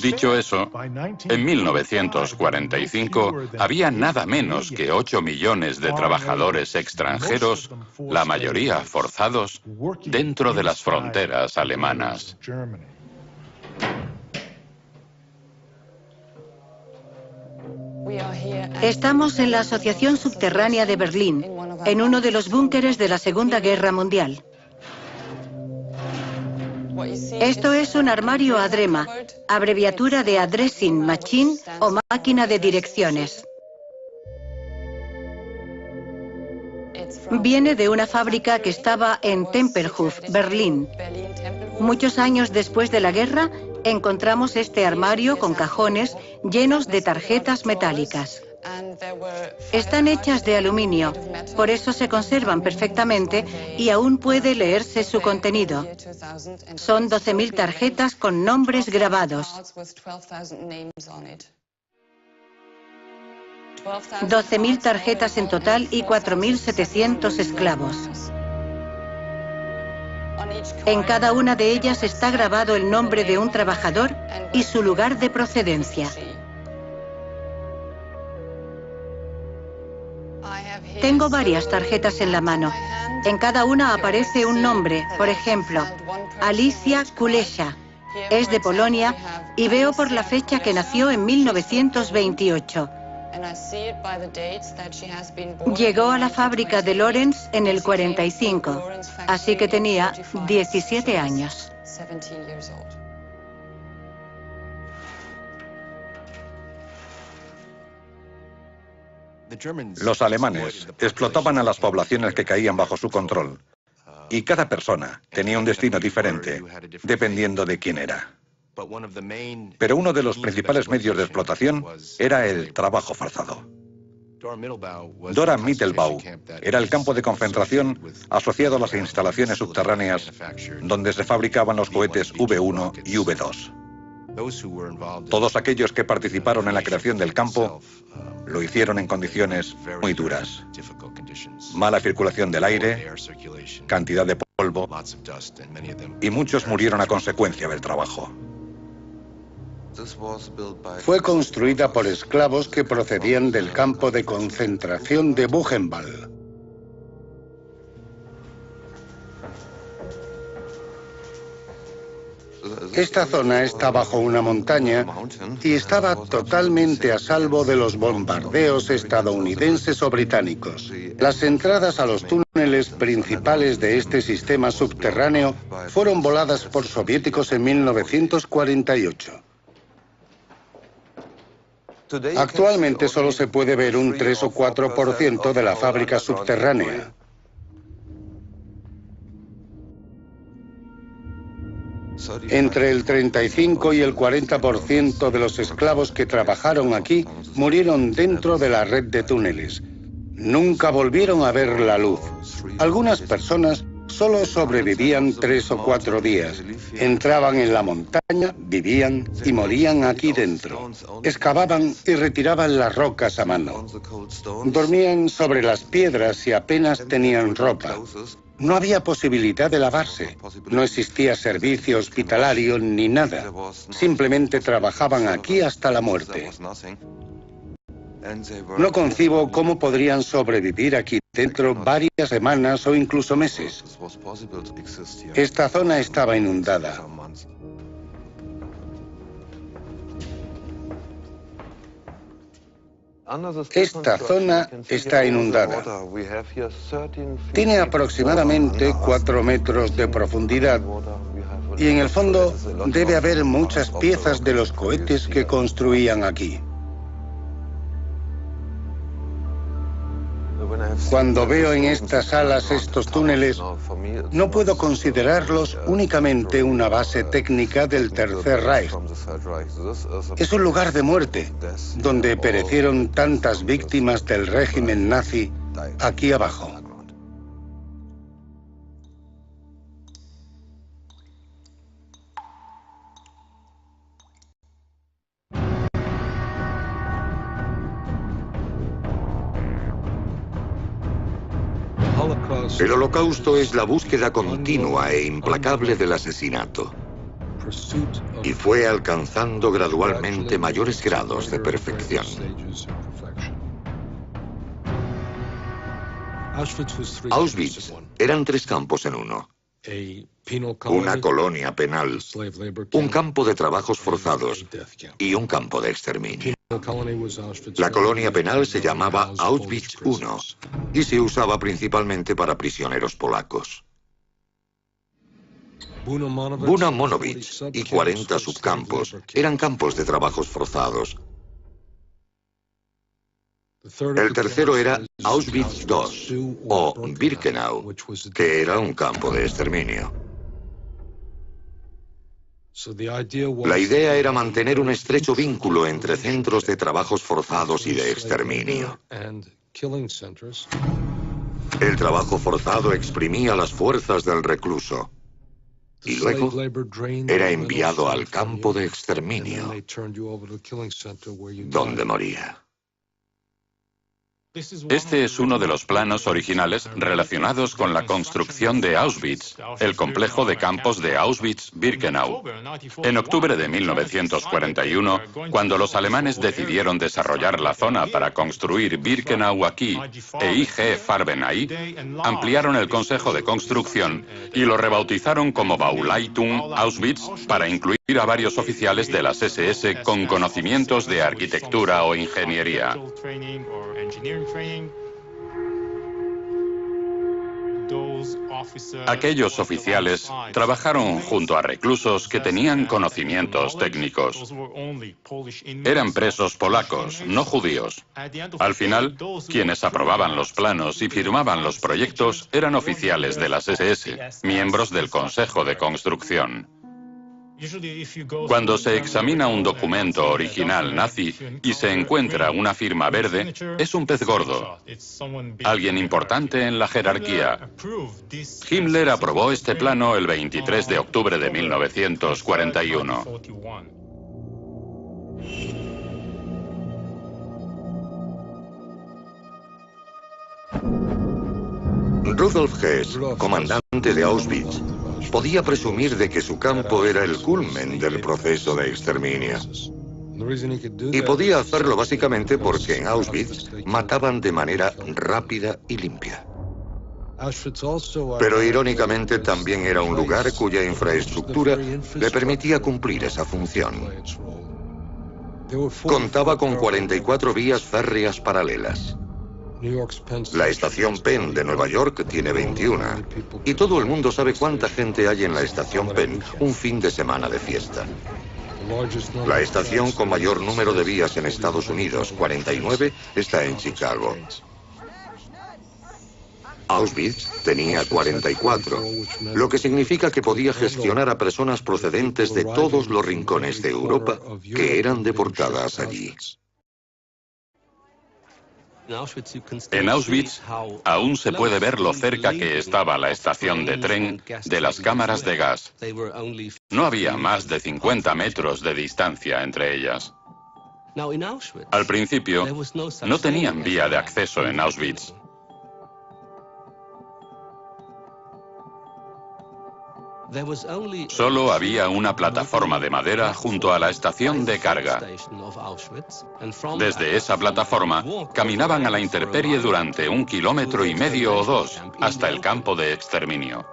Dicho eso, en 1945 había nada menos que 8 millones de trabajadores extranjeros, la mayoría forzados, dentro de las fronteras alemanas. Estamos en la Asociación Subterránea de Berlín, en uno de los búnkeres de la Segunda Guerra Mundial. Esto es un armario ADREMA, abreviatura de Addressing Machine o máquina de direcciones. Viene de una fábrica que estaba en Tempelhof, Berlín. Muchos años después de la guerra, encontramos este armario con cajones llenos de tarjetas metálicas. Están hechas de aluminio, por eso se conservan perfectamente y aún puede leerse su contenido. Son 12.000 tarjetas con nombres grabados. 12.000 tarjetas en total y 4.700 esclavos. En cada una de ellas está grabado el nombre de un trabajador y su lugar de procedencia. Tengo varias tarjetas en la mano. En cada una aparece un nombre, por ejemplo, Alicia Kulesza. Es de Polonia y veo por la fecha que nació en 1928. Llegó a la fábrica de Lorenz en el 45, así que tenía 17 años. Los alemanes explotaban a las poblaciones que caían bajo su control, y cada persona tenía un destino diferente, dependiendo de quién era. Pero uno de los principales medios de explotación era el trabajo forzado. Dora Mittelbau era el campo de concentración asociado a las instalaciones subterráneas donde se fabricaban los cohetes V1 y V2. Todos aquellos que participaron en la creación del campo lo hicieron en condiciones muy duras. Mala circulación del aire, cantidad de polvo, y muchos murieron a consecuencia del trabajo. Fue construida por esclavos que procedían del campo de concentración de Buchenwald. Esta zona está bajo una montaña y estaba totalmente a salvo de los bombardeos estadounidenses o británicos. Las entradas a los túneles principales de este sistema subterráneo fueron voladas por soviéticos en 1948. Actualmente solo se puede ver un 3 o 4% de la fábrica subterránea. Entre el 35 y el 40% de los esclavos que trabajaron aquí murieron dentro de la red de túneles. Nunca volvieron a ver la luz. Algunas personas solo sobrevivían 3 o 4 días. Entraban en la montaña, vivían y morían aquí dentro. Excavaban y retiraban las rocas a mano. Dormían sobre las piedras y apenas tenían ropa. No había posibilidad de lavarse. No existía servicio hospitalario ni nada. Simplemente trabajaban aquí hasta la muerte. No concibo cómo podrían sobrevivir aquí dentro varias semanas o incluso meses. Esta zona estaba inundada. Esta zona está inundada. Tiene aproximadamente 4 metros de profundidad y en el fondo debe haber muchas piezas de los cohetes que construían aquí. Cuando veo en estas salas estos túneles, no puedo considerarlos únicamente una base técnica del Tercer Reich. Es un lugar de muerte, donde perecieron tantas víctimas del régimen nazi aquí abajo. El Holocausto es la búsqueda continua e implacable del asesinato. Y fue alcanzando gradualmente mayores grados de perfección. Auschwitz eran 3 campos en uno. Una colonia penal, un campo de trabajos forzados y un campo de exterminio. La colonia penal se llamaba Auschwitz I y se usaba principalmente para prisioneros polacos. Buna Monowicz y 40 subcampos eran campos de trabajos forzados. El tercero era Auschwitz II o Birkenau, que era un campo de exterminio. La idea era mantener un estrecho vínculo entre centros de trabajos forzados y de exterminio. El trabajo forzado exprimía las fuerzas del recluso y luego era enviado al campo de exterminio, donde moría. Este es uno de los planos originales relacionados con la construcción de Auschwitz, el complejo de campos de Auschwitz-Birkenau. En octubre de 1941, cuando los alemanes decidieron desarrollar la zona para construir Birkenau aquí e IG Farben ahí, ampliaron el consejo de construcción y lo rebautizaron como Bauleitung Auschwitz para incluir a varios oficiales de las SS con conocimientos de arquitectura o ingeniería. Aquellos oficiales trabajaron junto a reclusos que tenían conocimientos técnicos. Eran presos polacos, no judíos. Al final, quienes aprobaban los planos y firmaban los proyectos eran oficiales de las SS, miembros del Consejo de Construcción. Cuando se examina un documento original nazi y se encuentra una firma verde, es un pez gordo, alguien importante en la jerarquía. Himmler aprobó este plano el 23 de octubre de 1941. Rudolf Hess, comandante de Auschwitz, podía presumir de que su campo era el culmen del proceso de exterminio. Y podía hacerlo básicamente porque en Auschwitz mataban de manera rápida y limpia. Pero irónicamente también era un lugar cuya infraestructura le permitía cumplir esa función. Contaba con 44 vías férreas paralelas. La estación Penn de Nueva York tiene 21, y todo el mundo sabe cuánta gente hay en la estación Penn un fin de semana de fiesta. La estación con mayor número de vías en Estados Unidos, 49, está en Chicago. Auschwitz tenía 44, lo que significa que podía gestionar a personas procedentes de todos los rincones de Europa que eran deportadas allí. En Auschwitz aún se puede ver lo cerca que estaba la estación de tren de las cámaras de gas. No había más de 50 metros de distancia entre ellas. Al principio, no tenían vía de acceso en Auschwitz. Solo había una plataforma de madera junto a la estación de carga. Desde esa plataforma caminaban a la intemperie durante 1,5 kilómetros o 2 hasta el campo de exterminio.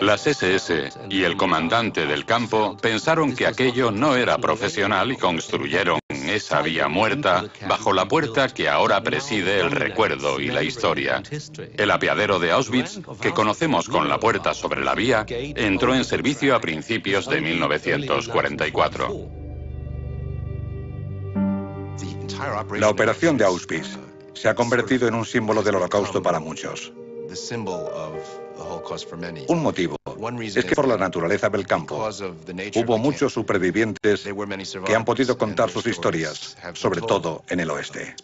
Las SS y el comandante del campo pensaron que aquello no era profesional y construyeron esa vía muerta bajo la puerta que ahora preside el recuerdo y la historia. El apeadero de Auschwitz, que conocemos con la puerta sobre la vía, entró en servicio a principios de 1944. La operación de Auschwitz se ha convertido en un símbolo del Holocausto para muchos. Un motivo es que por la naturaleza del campo hubo muchos supervivientes que han podido contar sus historias, sobre todo en el oeste.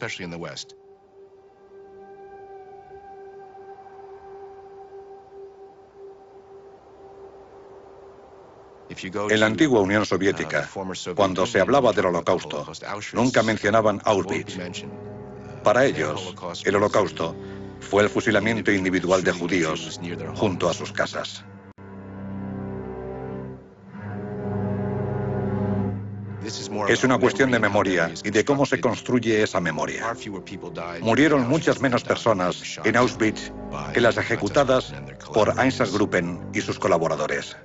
En la antigua Unión Soviética, cuando se hablaba del Holocausto, nunca mencionaban Auschwitz. Para ellos, el Holocausto fue el fusilamiento individual de judíos junto a sus casas. Es una cuestión de memoria y de cómo se construye esa memoria. Murieron muchas menos personas en Auschwitz que las ejecutadas por Einsatzgruppen y sus colaboradores.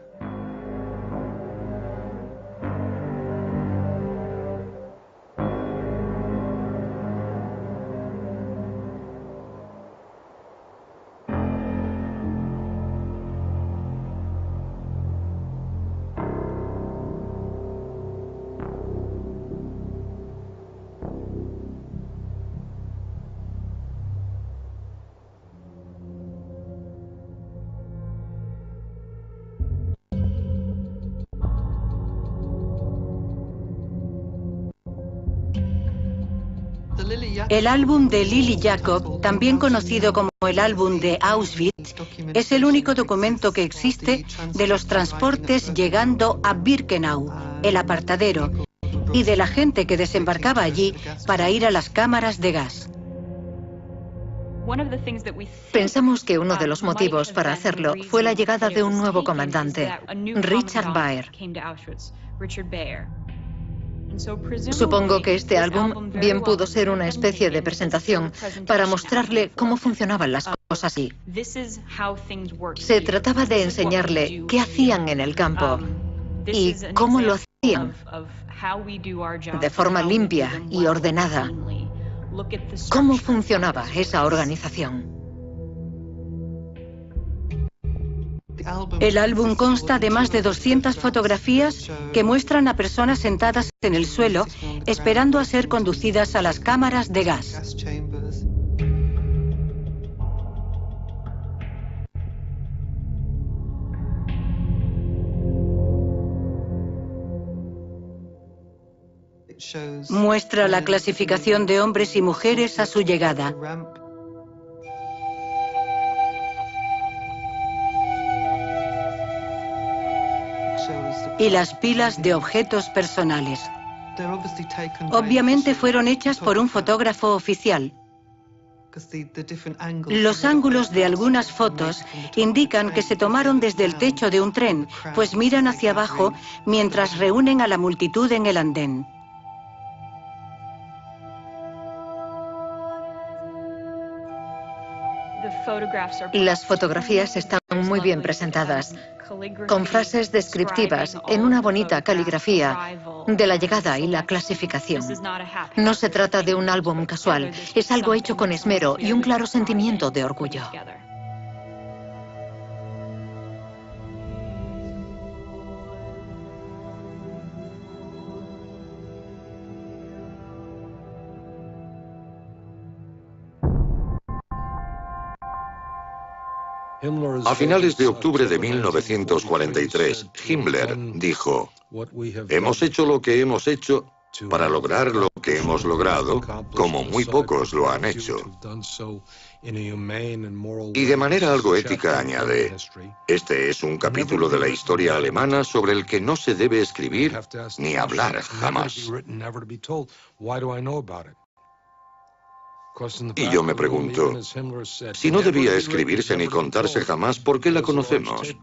El álbum de Lily Jacob, también conocido como el álbum de Auschwitz, es el único documento que existe de los transportes llegando a Birkenau, el apartadero, y de la gente que desembarcaba allí para ir a las cámaras de gas. Pensamos que uno de los motivos para hacerlo fue la llegada de un nuevo comandante, Richard Baer. Supongo que este álbum bien pudo ser una especie de presentación para mostrarle cómo funcionaban las cosas así. Se trataba de enseñarle qué hacían en el campo y cómo lo hacían de forma limpia y ordenada. ¿Cómo funcionaba esa organización? El álbum consta de más de 200 fotografías que muestran a personas sentadas en el suelo esperando a ser conducidas a las cámaras de gas. Muestra la clasificación de hombres y mujeres a su llegada. Y las pilas de objetos personales. Obviamente fueron hechas por un fotógrafo oficial. Los ángulos de algunas fotos indican que se tomaron desde el techo de un tren, pues miran hacia abajo mientras reúnen a la multitud en el andén. Las fotografías están muy bien presentadas, con frases descriptivas en una bonita caligrafía de la llegada y la clasificación. No se trata de un álbum casual, es algo hecho con esmero y un claro sentimiento de orgullo. A finales de octubre de 1943, Himmler dijo: hemos hecho lo que hemos hecho para lograr lo que hemos logrado, como muy pocos lo han hecho. Y de manera algo ética añade: este es un capítulo de la historia alemana sobre el que no se debe escribir ni hablar jamás. Y yo me pregunto, si no debía escribirse ni contarse jamás, ¿por qué la conocemos?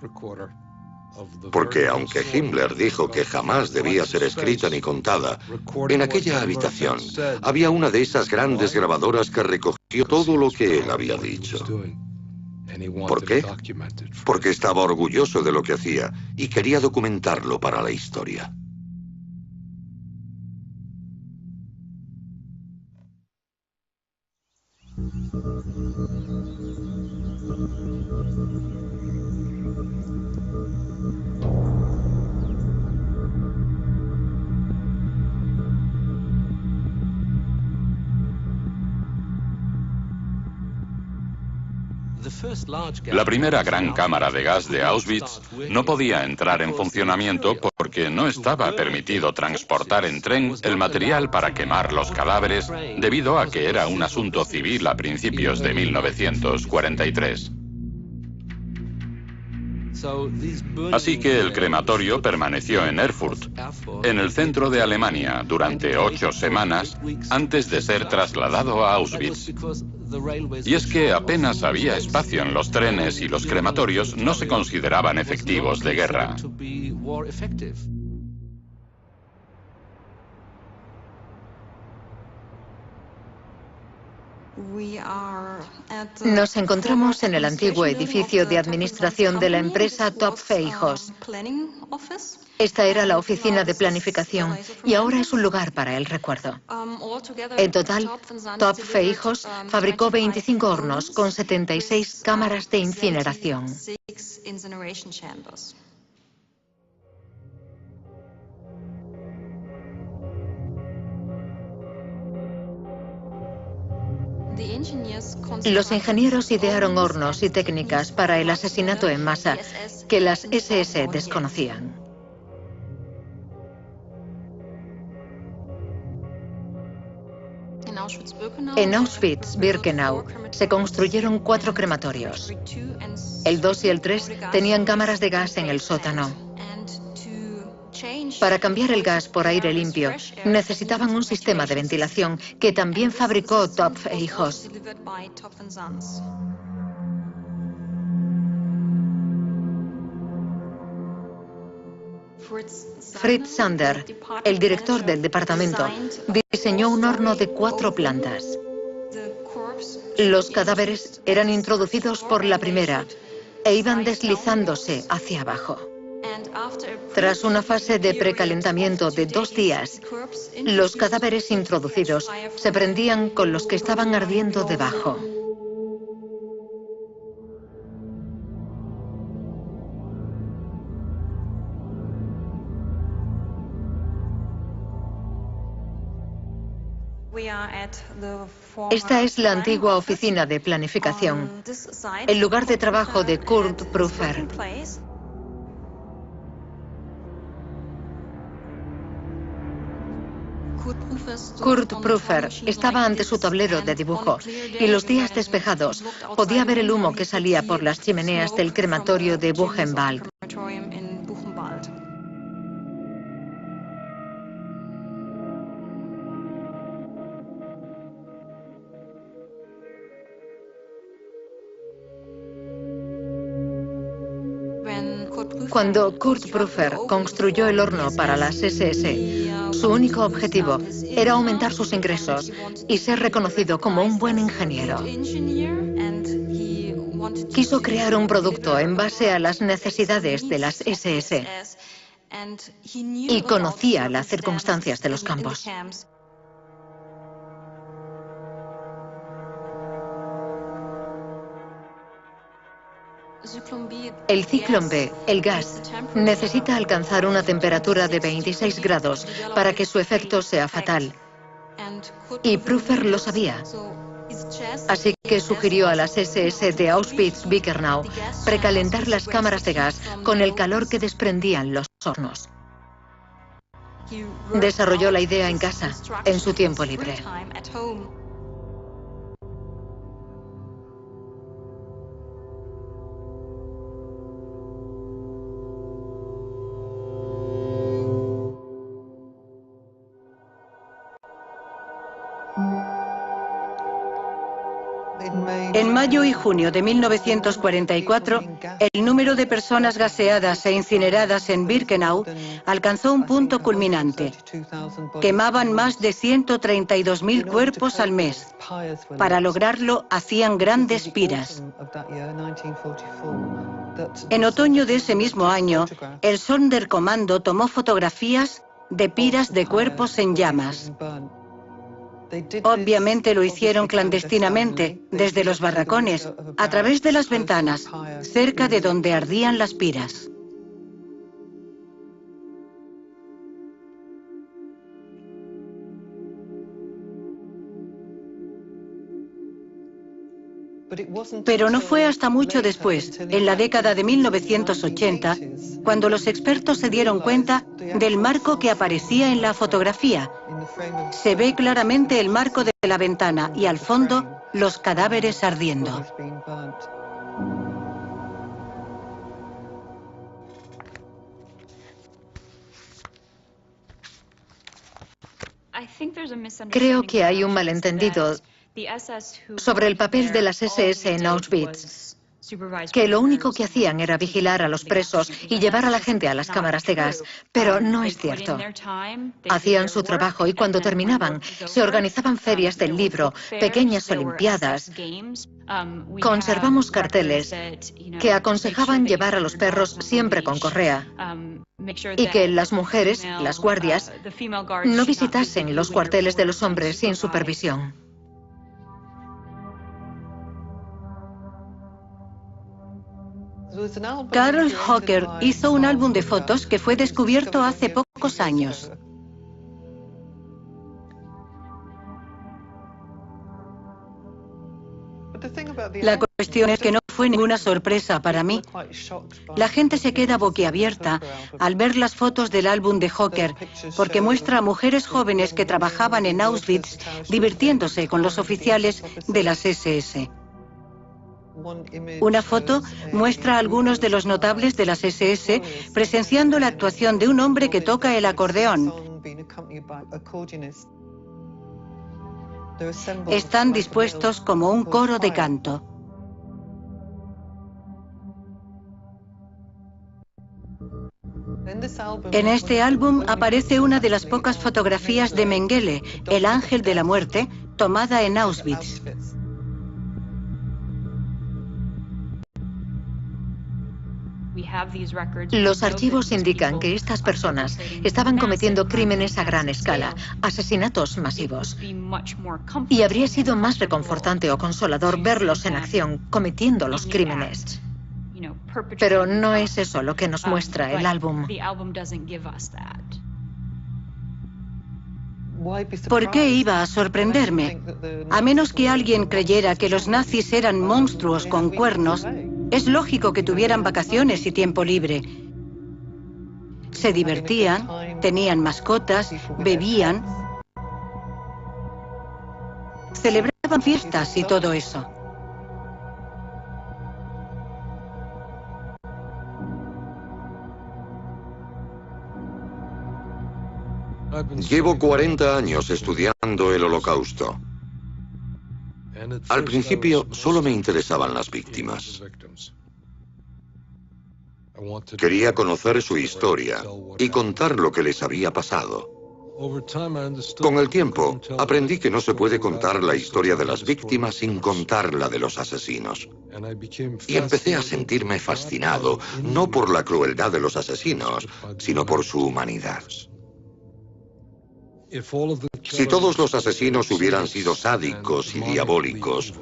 Porque aunque Himmler dijo que jamás debía ser escrita ni contada, en aquella habitación había una de esas grandes grabadoras que recogió todo lo que él había dicho. ¿Por qué? Porque estaba orgulloso de lo que hacía y quería documentarlo para la historia. La primera gran cámara de gas de Auschwitz no podía entrar en funcionamiento porque no estaba permitido transportar en tren el material para quemar los cadáveres debido a que era un asunto civil a principios de 1943. Así que el crematorio permaneció en Erfurt, en el centro de Alemania, durante 8 semanas antes de ser trasladado a Auschwitz. Y es que apenas había espacio en los trenes y los crematorios no se consideraban efectivos de guerra. Nos encontramos en el antiguo edificio de administración de la empresa Topfejos. Esta era la oficina de planificación y ahora es un lugar para el recuerdo. En total, Topfejos fabricó 25 hornos con 76 cámaras de incineración. Los ingenieros idearon hornos y técnicas para el asesinato en masa que las SS desconocían. En Auschwitz-Birkenau se construyeron 4 crematorios. El 2 y el 3 tenían cámaras de gas en el sótano. Para cambiar el gas por aire limpio, necesitaban un sistema de ventilación que también fabricó Topfejos. Fritz Sander, el director del departamento, diseñó un horno de 4 plantas. Los cadáveres eran introducidos por la primera e iban deslizándose hacia abajo. Tras una fase de precalentamiento de 2 días, los cadáveres introducidos se prendían con los que estaban ardiendo debajo. Esta es la antigua oficina de planificación, el lugar de trabajo de Kurt Prüfer. Kurt Prüfer estaba ante su tablero de dibujo y los días despejados podía ver el humo que salía por las chimeneas del crematorio de Buchenwald. Cuando Kurt Prüfer construyó el horno para las SS, su único objetivo era aumentar sus ingresos y ser reconocido como un buen ingeniero. Quiso crear un producto en base a las necesidades de las SS y conocía las circunstancias de los campos. El ciclón B, el gas, necesita alcanzar una temperatura de 26 grados para que su efecto sea fatal. Y Prüfer lo sabía. Así que sugirió a las SS de Auschwitz-Birkenau precalentar las cámaras de gas con el calor que desprendían los hornos. Desarrolló la idea en casa, en su tiempo libre. En mayo y junio de 1944, el número de personas gaseadas e incineradas en Birkenau alcanzó un punto culminante. Quemaban más de 132.000 cuerpos al mes. Para lograrlo, hacían grandes piras. En otoño de ese mismo año, el Sonderkommando tomó fotografías de piras de cuerpos en llamas. Obviamente lo hicieron clandestinamente, desde los barracones, a través de las ventanas, cerca de donde ardían las piras. Pero no fue hasta mucho después, en la década de 1980, cuando los expertos se dieron cuenta del marco que aparecía en la fotografía. Se ve claramente el marco de la ventana y al fondo los cadáveres ardiendo. Creo que hay un malentendido sobre el papel de las SS en Auschwitz, que lo único que hacían era vigilar a los presos y llevar a la gente a las cámaras de gas, pero no es cierto. Hacían su trabajo y cuando terminaban se organizaban ferias del libro, pequeñas olimpiadas. Conservamos carteles que aconsejaban llevar a los perros siempre con correa y que las mujeres, las guardias, no visitasen los cuarteles de los hombres sin supervisión. Carol Hocker hizo un álbum de fotos que fue descubierto hace pocos años. La cuestión es que no fue ninguna sorpresa para mí. La gente se queda boquiabierta al ver las fotos del álbum de Hocker, porque muestra a mujeres jóvenes que trabajaban en Auschwitz divirtiéndose con los oficiales de las SS. Una foto muestra a algunos de los notables de las SS presenciando la actuación de un hombre que toca el acordeón. Están dispuestos como un coro de canto. En este álbum aparece una de las pocas fotografías de Mengele, el ángel de la muerte, tomada en Auschwitz. Los archivos indican que estas personas estaban cometiendo crímenes a gran escala, asesinatos masivos. Y habría sido más reconfortante o consolador verlos en acción cometiendo los crímenes. Pero no es eso lo que nos muestra el álbum. ¿Por qué iba a sorprenderme? A menos que alguien creyera que los nazis eran monstruos con cuernos, es lógico que tuvieran vacaciones y tiempo libre. Se divertían, tenían mascotas, bebían, celebraban fiestas y todo eso. Llevo 40 años estudiando el Holocausto. Al principio solo me interesaban las víctimas. Quería conocer su historia y contar lo que les había pasado. Con el tiempo, aprendí que no se puede contar la historia de las víctimas sin contar la de los asesinos. Y empecé a sentirme fascinado, no por la crueldad de los asesinos, sino por su humanidad. Si todos los asesinos hubieran sido sádicos y diabólicos,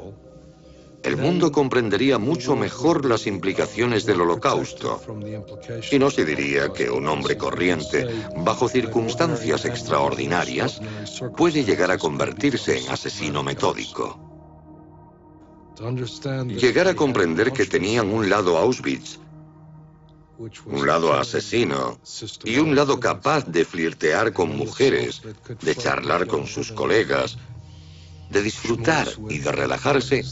el mundo comprendería mucho mejor las implicaciones del Holocausto. Y no se diría que un hombre corriente, bajo circunstancias extraordinarias, puede llegar a convertirse en asesino metódico. Llegar a comprender que tenían un lado Auschwitz, un lado asesino y un lado capaz de flirtear con mujeres, de charlar con sus colegas, de disfrutar y de relajarse,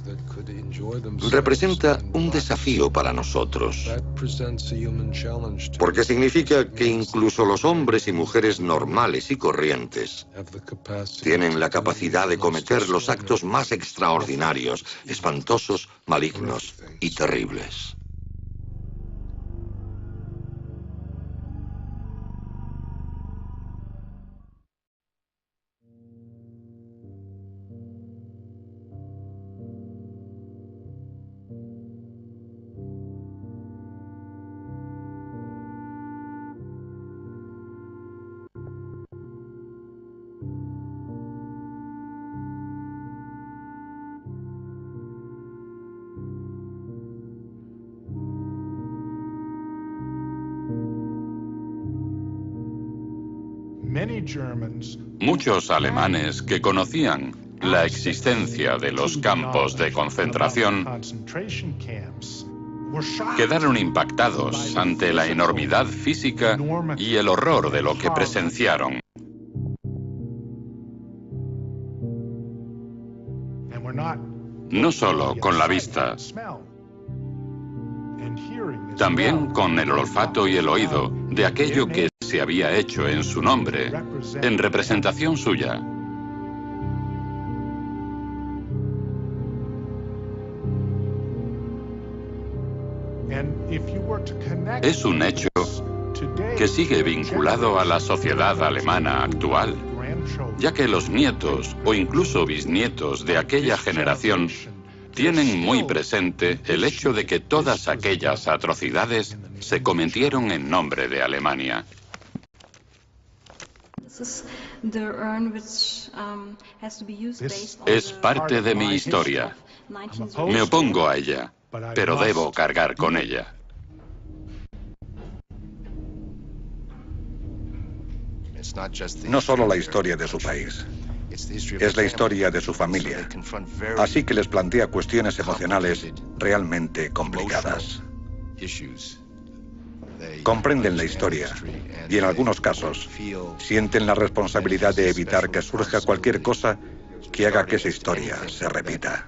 representa un desafío para nosotros, porque significa que incluso los hombres y mujeres normales y corrientes tienen la capacidad de cometer los actos más extraordinarios, espantosos, malignos y terribles. Muchos alemanes que conocían la existencia de los campos de concentración quedaron impactados ante la enormidad física y el horror de lo que presenciaron. No solo con la vista, también con el olfato y el oído de aquello que se había hecho en su nombre, en representación suya. Es un hecho que sigue vinculado a la sociedad alemana actual, ya que los nietos o incluso bisnietos de aquella generación tienen muy presente el hecho de que todas aquellas atrocidades se cometieron en nombre de Alemania. Es parte de mi historia. Me opongo a ella, pero debo cargar con ella. No solo la historia de su país, es la historia de su familia. Así que les plantea cuestiones emocionales realmente complicadas. Comprenden la historia y en algunos casos sienten la responsabilidad de evitar que surja cualquier cosa que haga que esa historia se repita.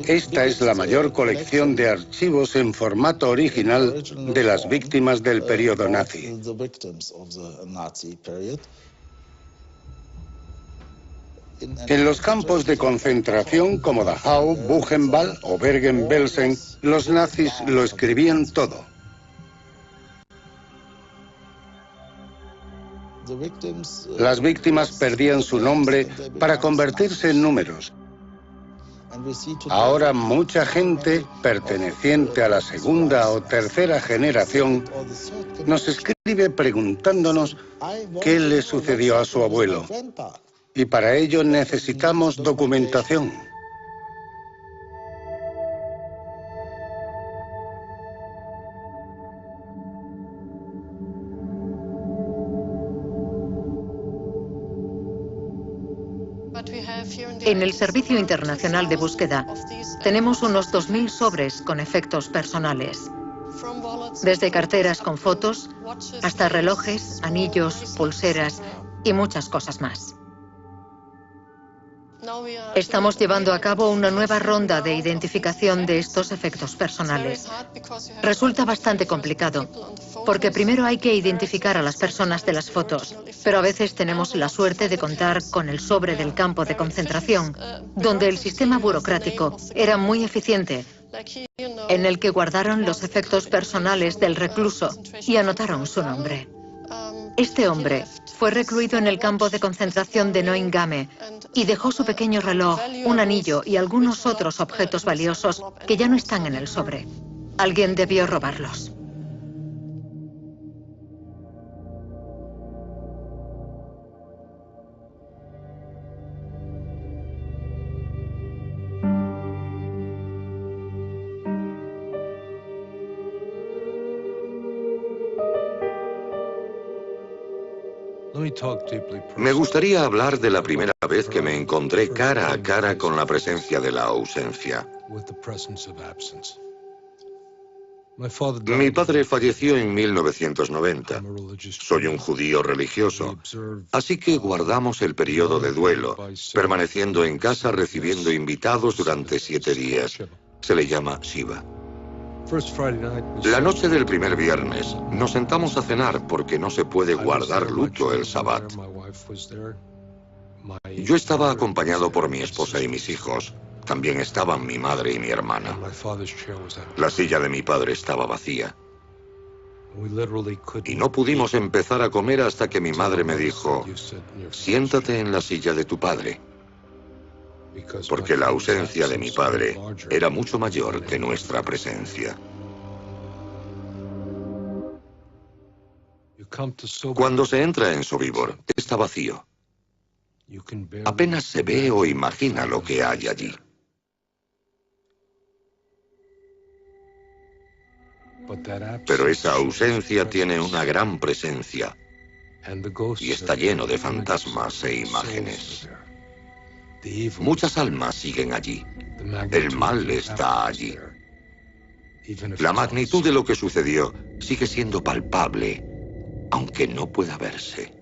Esta es la mayor colección de archivos en formato original de las víctimas del periodo nazi. En los campos de concentración como Dachau, Buchenwald o Bergen-Belsen, los nazis lo escribían todo. Las víctimas perdían su nombre para convertirse en números. Ahora mucha gente perteneciente a la segunda o tercera generación nos escribe preguntándonos qué le sucedió a su abuelo. Y para ello necesitamos documentación. En el Servicio Internacional de Búsqueda tenemos unos 2000 sobres con efectos personales. Desde carteras con fotos hasta relojes, anillos, pulseras y muchas cosas más. Estamos llevando a cabo una nueva ronda de identificación de estos efectos personales. Resulta bastante complicado, porque primero hay que identificar a las personas de las fotos, pero a veces tenemos la suerte de contar con el sobre del campo de concentración, donde el sistema burocrático era muy eficiente, en el que guardaron los efectos personales del recluso y anotaron su nombre. Este hombre fue recluido en el campo de concentración de Neuengamme y dejó su pequeño reloj, un anillo y algunos otros objetos valiosos que ya no están en el sobre. Alguien debió robarlos. Me gustaría hablar de la primera vez que me encontré cara a cara con la presencia de la ausencia. Mi padre falleció en 1990. Soy un judío religioso, así que guardamos el periodo de duelo, permaneciendo en casa recibiendo invitados durante 7 días. Se le llama Shiva. La noche del primer viernes nos sentamos a cenar porque no se puede guardar luto el Sabbat. Yo estaba acompañado por mi esposa y mis hijos. También estaban mi madre y mi hermana. La silla de mi padre estaba vacía. Y no pudimos empezar a comer hasta que mi madre me dijo, siéntate en la silla de tu padre. Porque la ausencia de mi padre era mucho mayor que nuestra presencia. Cuando se entra en Sobibor, está vacío. Apenas se ve o imagina lo que hay allí. Pero esa ausencia tiene una gran presencia y está lleno de fantasmas e imágenes. Muchas almas siguen allí. El mal está allí. La magnitud de lo que sucedió sigue siendo palpable, aunque no pueda verse.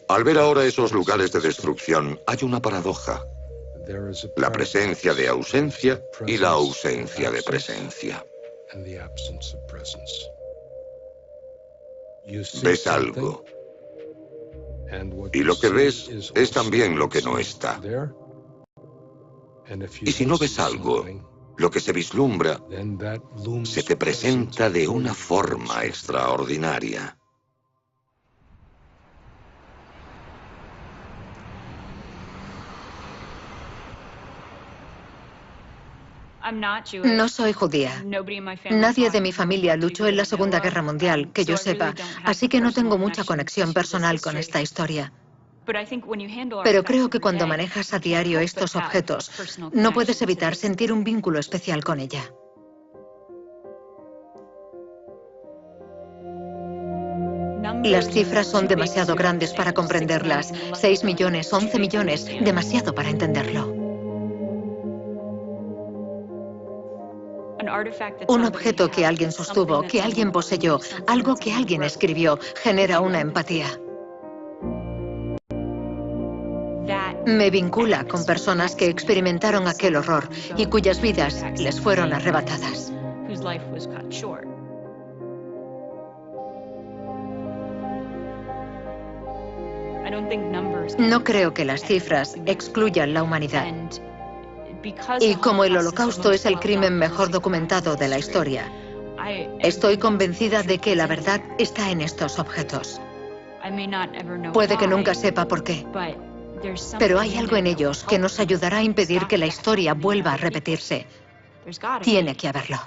Al ver ahora esos lugares de destrucción, hay una paradoja. La presencia de ausencia y la ausencia de presencia. Ves algo. Y lo que ves es también lo que no está. Y si no ves algo, lo que se vislumbra se te presenta de una forma extraordinaria. No soy judía. Nadie de mi familia luchó en la Segunda Guerra Mundial, que yo sepa, así que no tengo mucha conexión personal con esta historia. Pero creo que cuando manejas a diario estos objetos, no puedes evitar sentir un vínculo especial con ella. Las cifras son demasiado grandes para comprenderlas. 6 millones, 11 millones, demasiado para entenderlo. Un objeto que alguien sostuvo, que alguien poseyó, algo que alguien escribió, genera una empatía. Me vincula con personas que experimentaron aquel horror y cuyas vidas les fueron arrebatadas. No creo que las cifras excluyan la humanidad. Y como el Holocausto es el crimen mejor documentado de la historia, estoy convencida de que la verdad está en estos objetos. Puede que nunca sepa por qué, pero hay algo en ellos que nos ayudará a impedir que la historia vuelva a repetirse. Tiene que haberlo.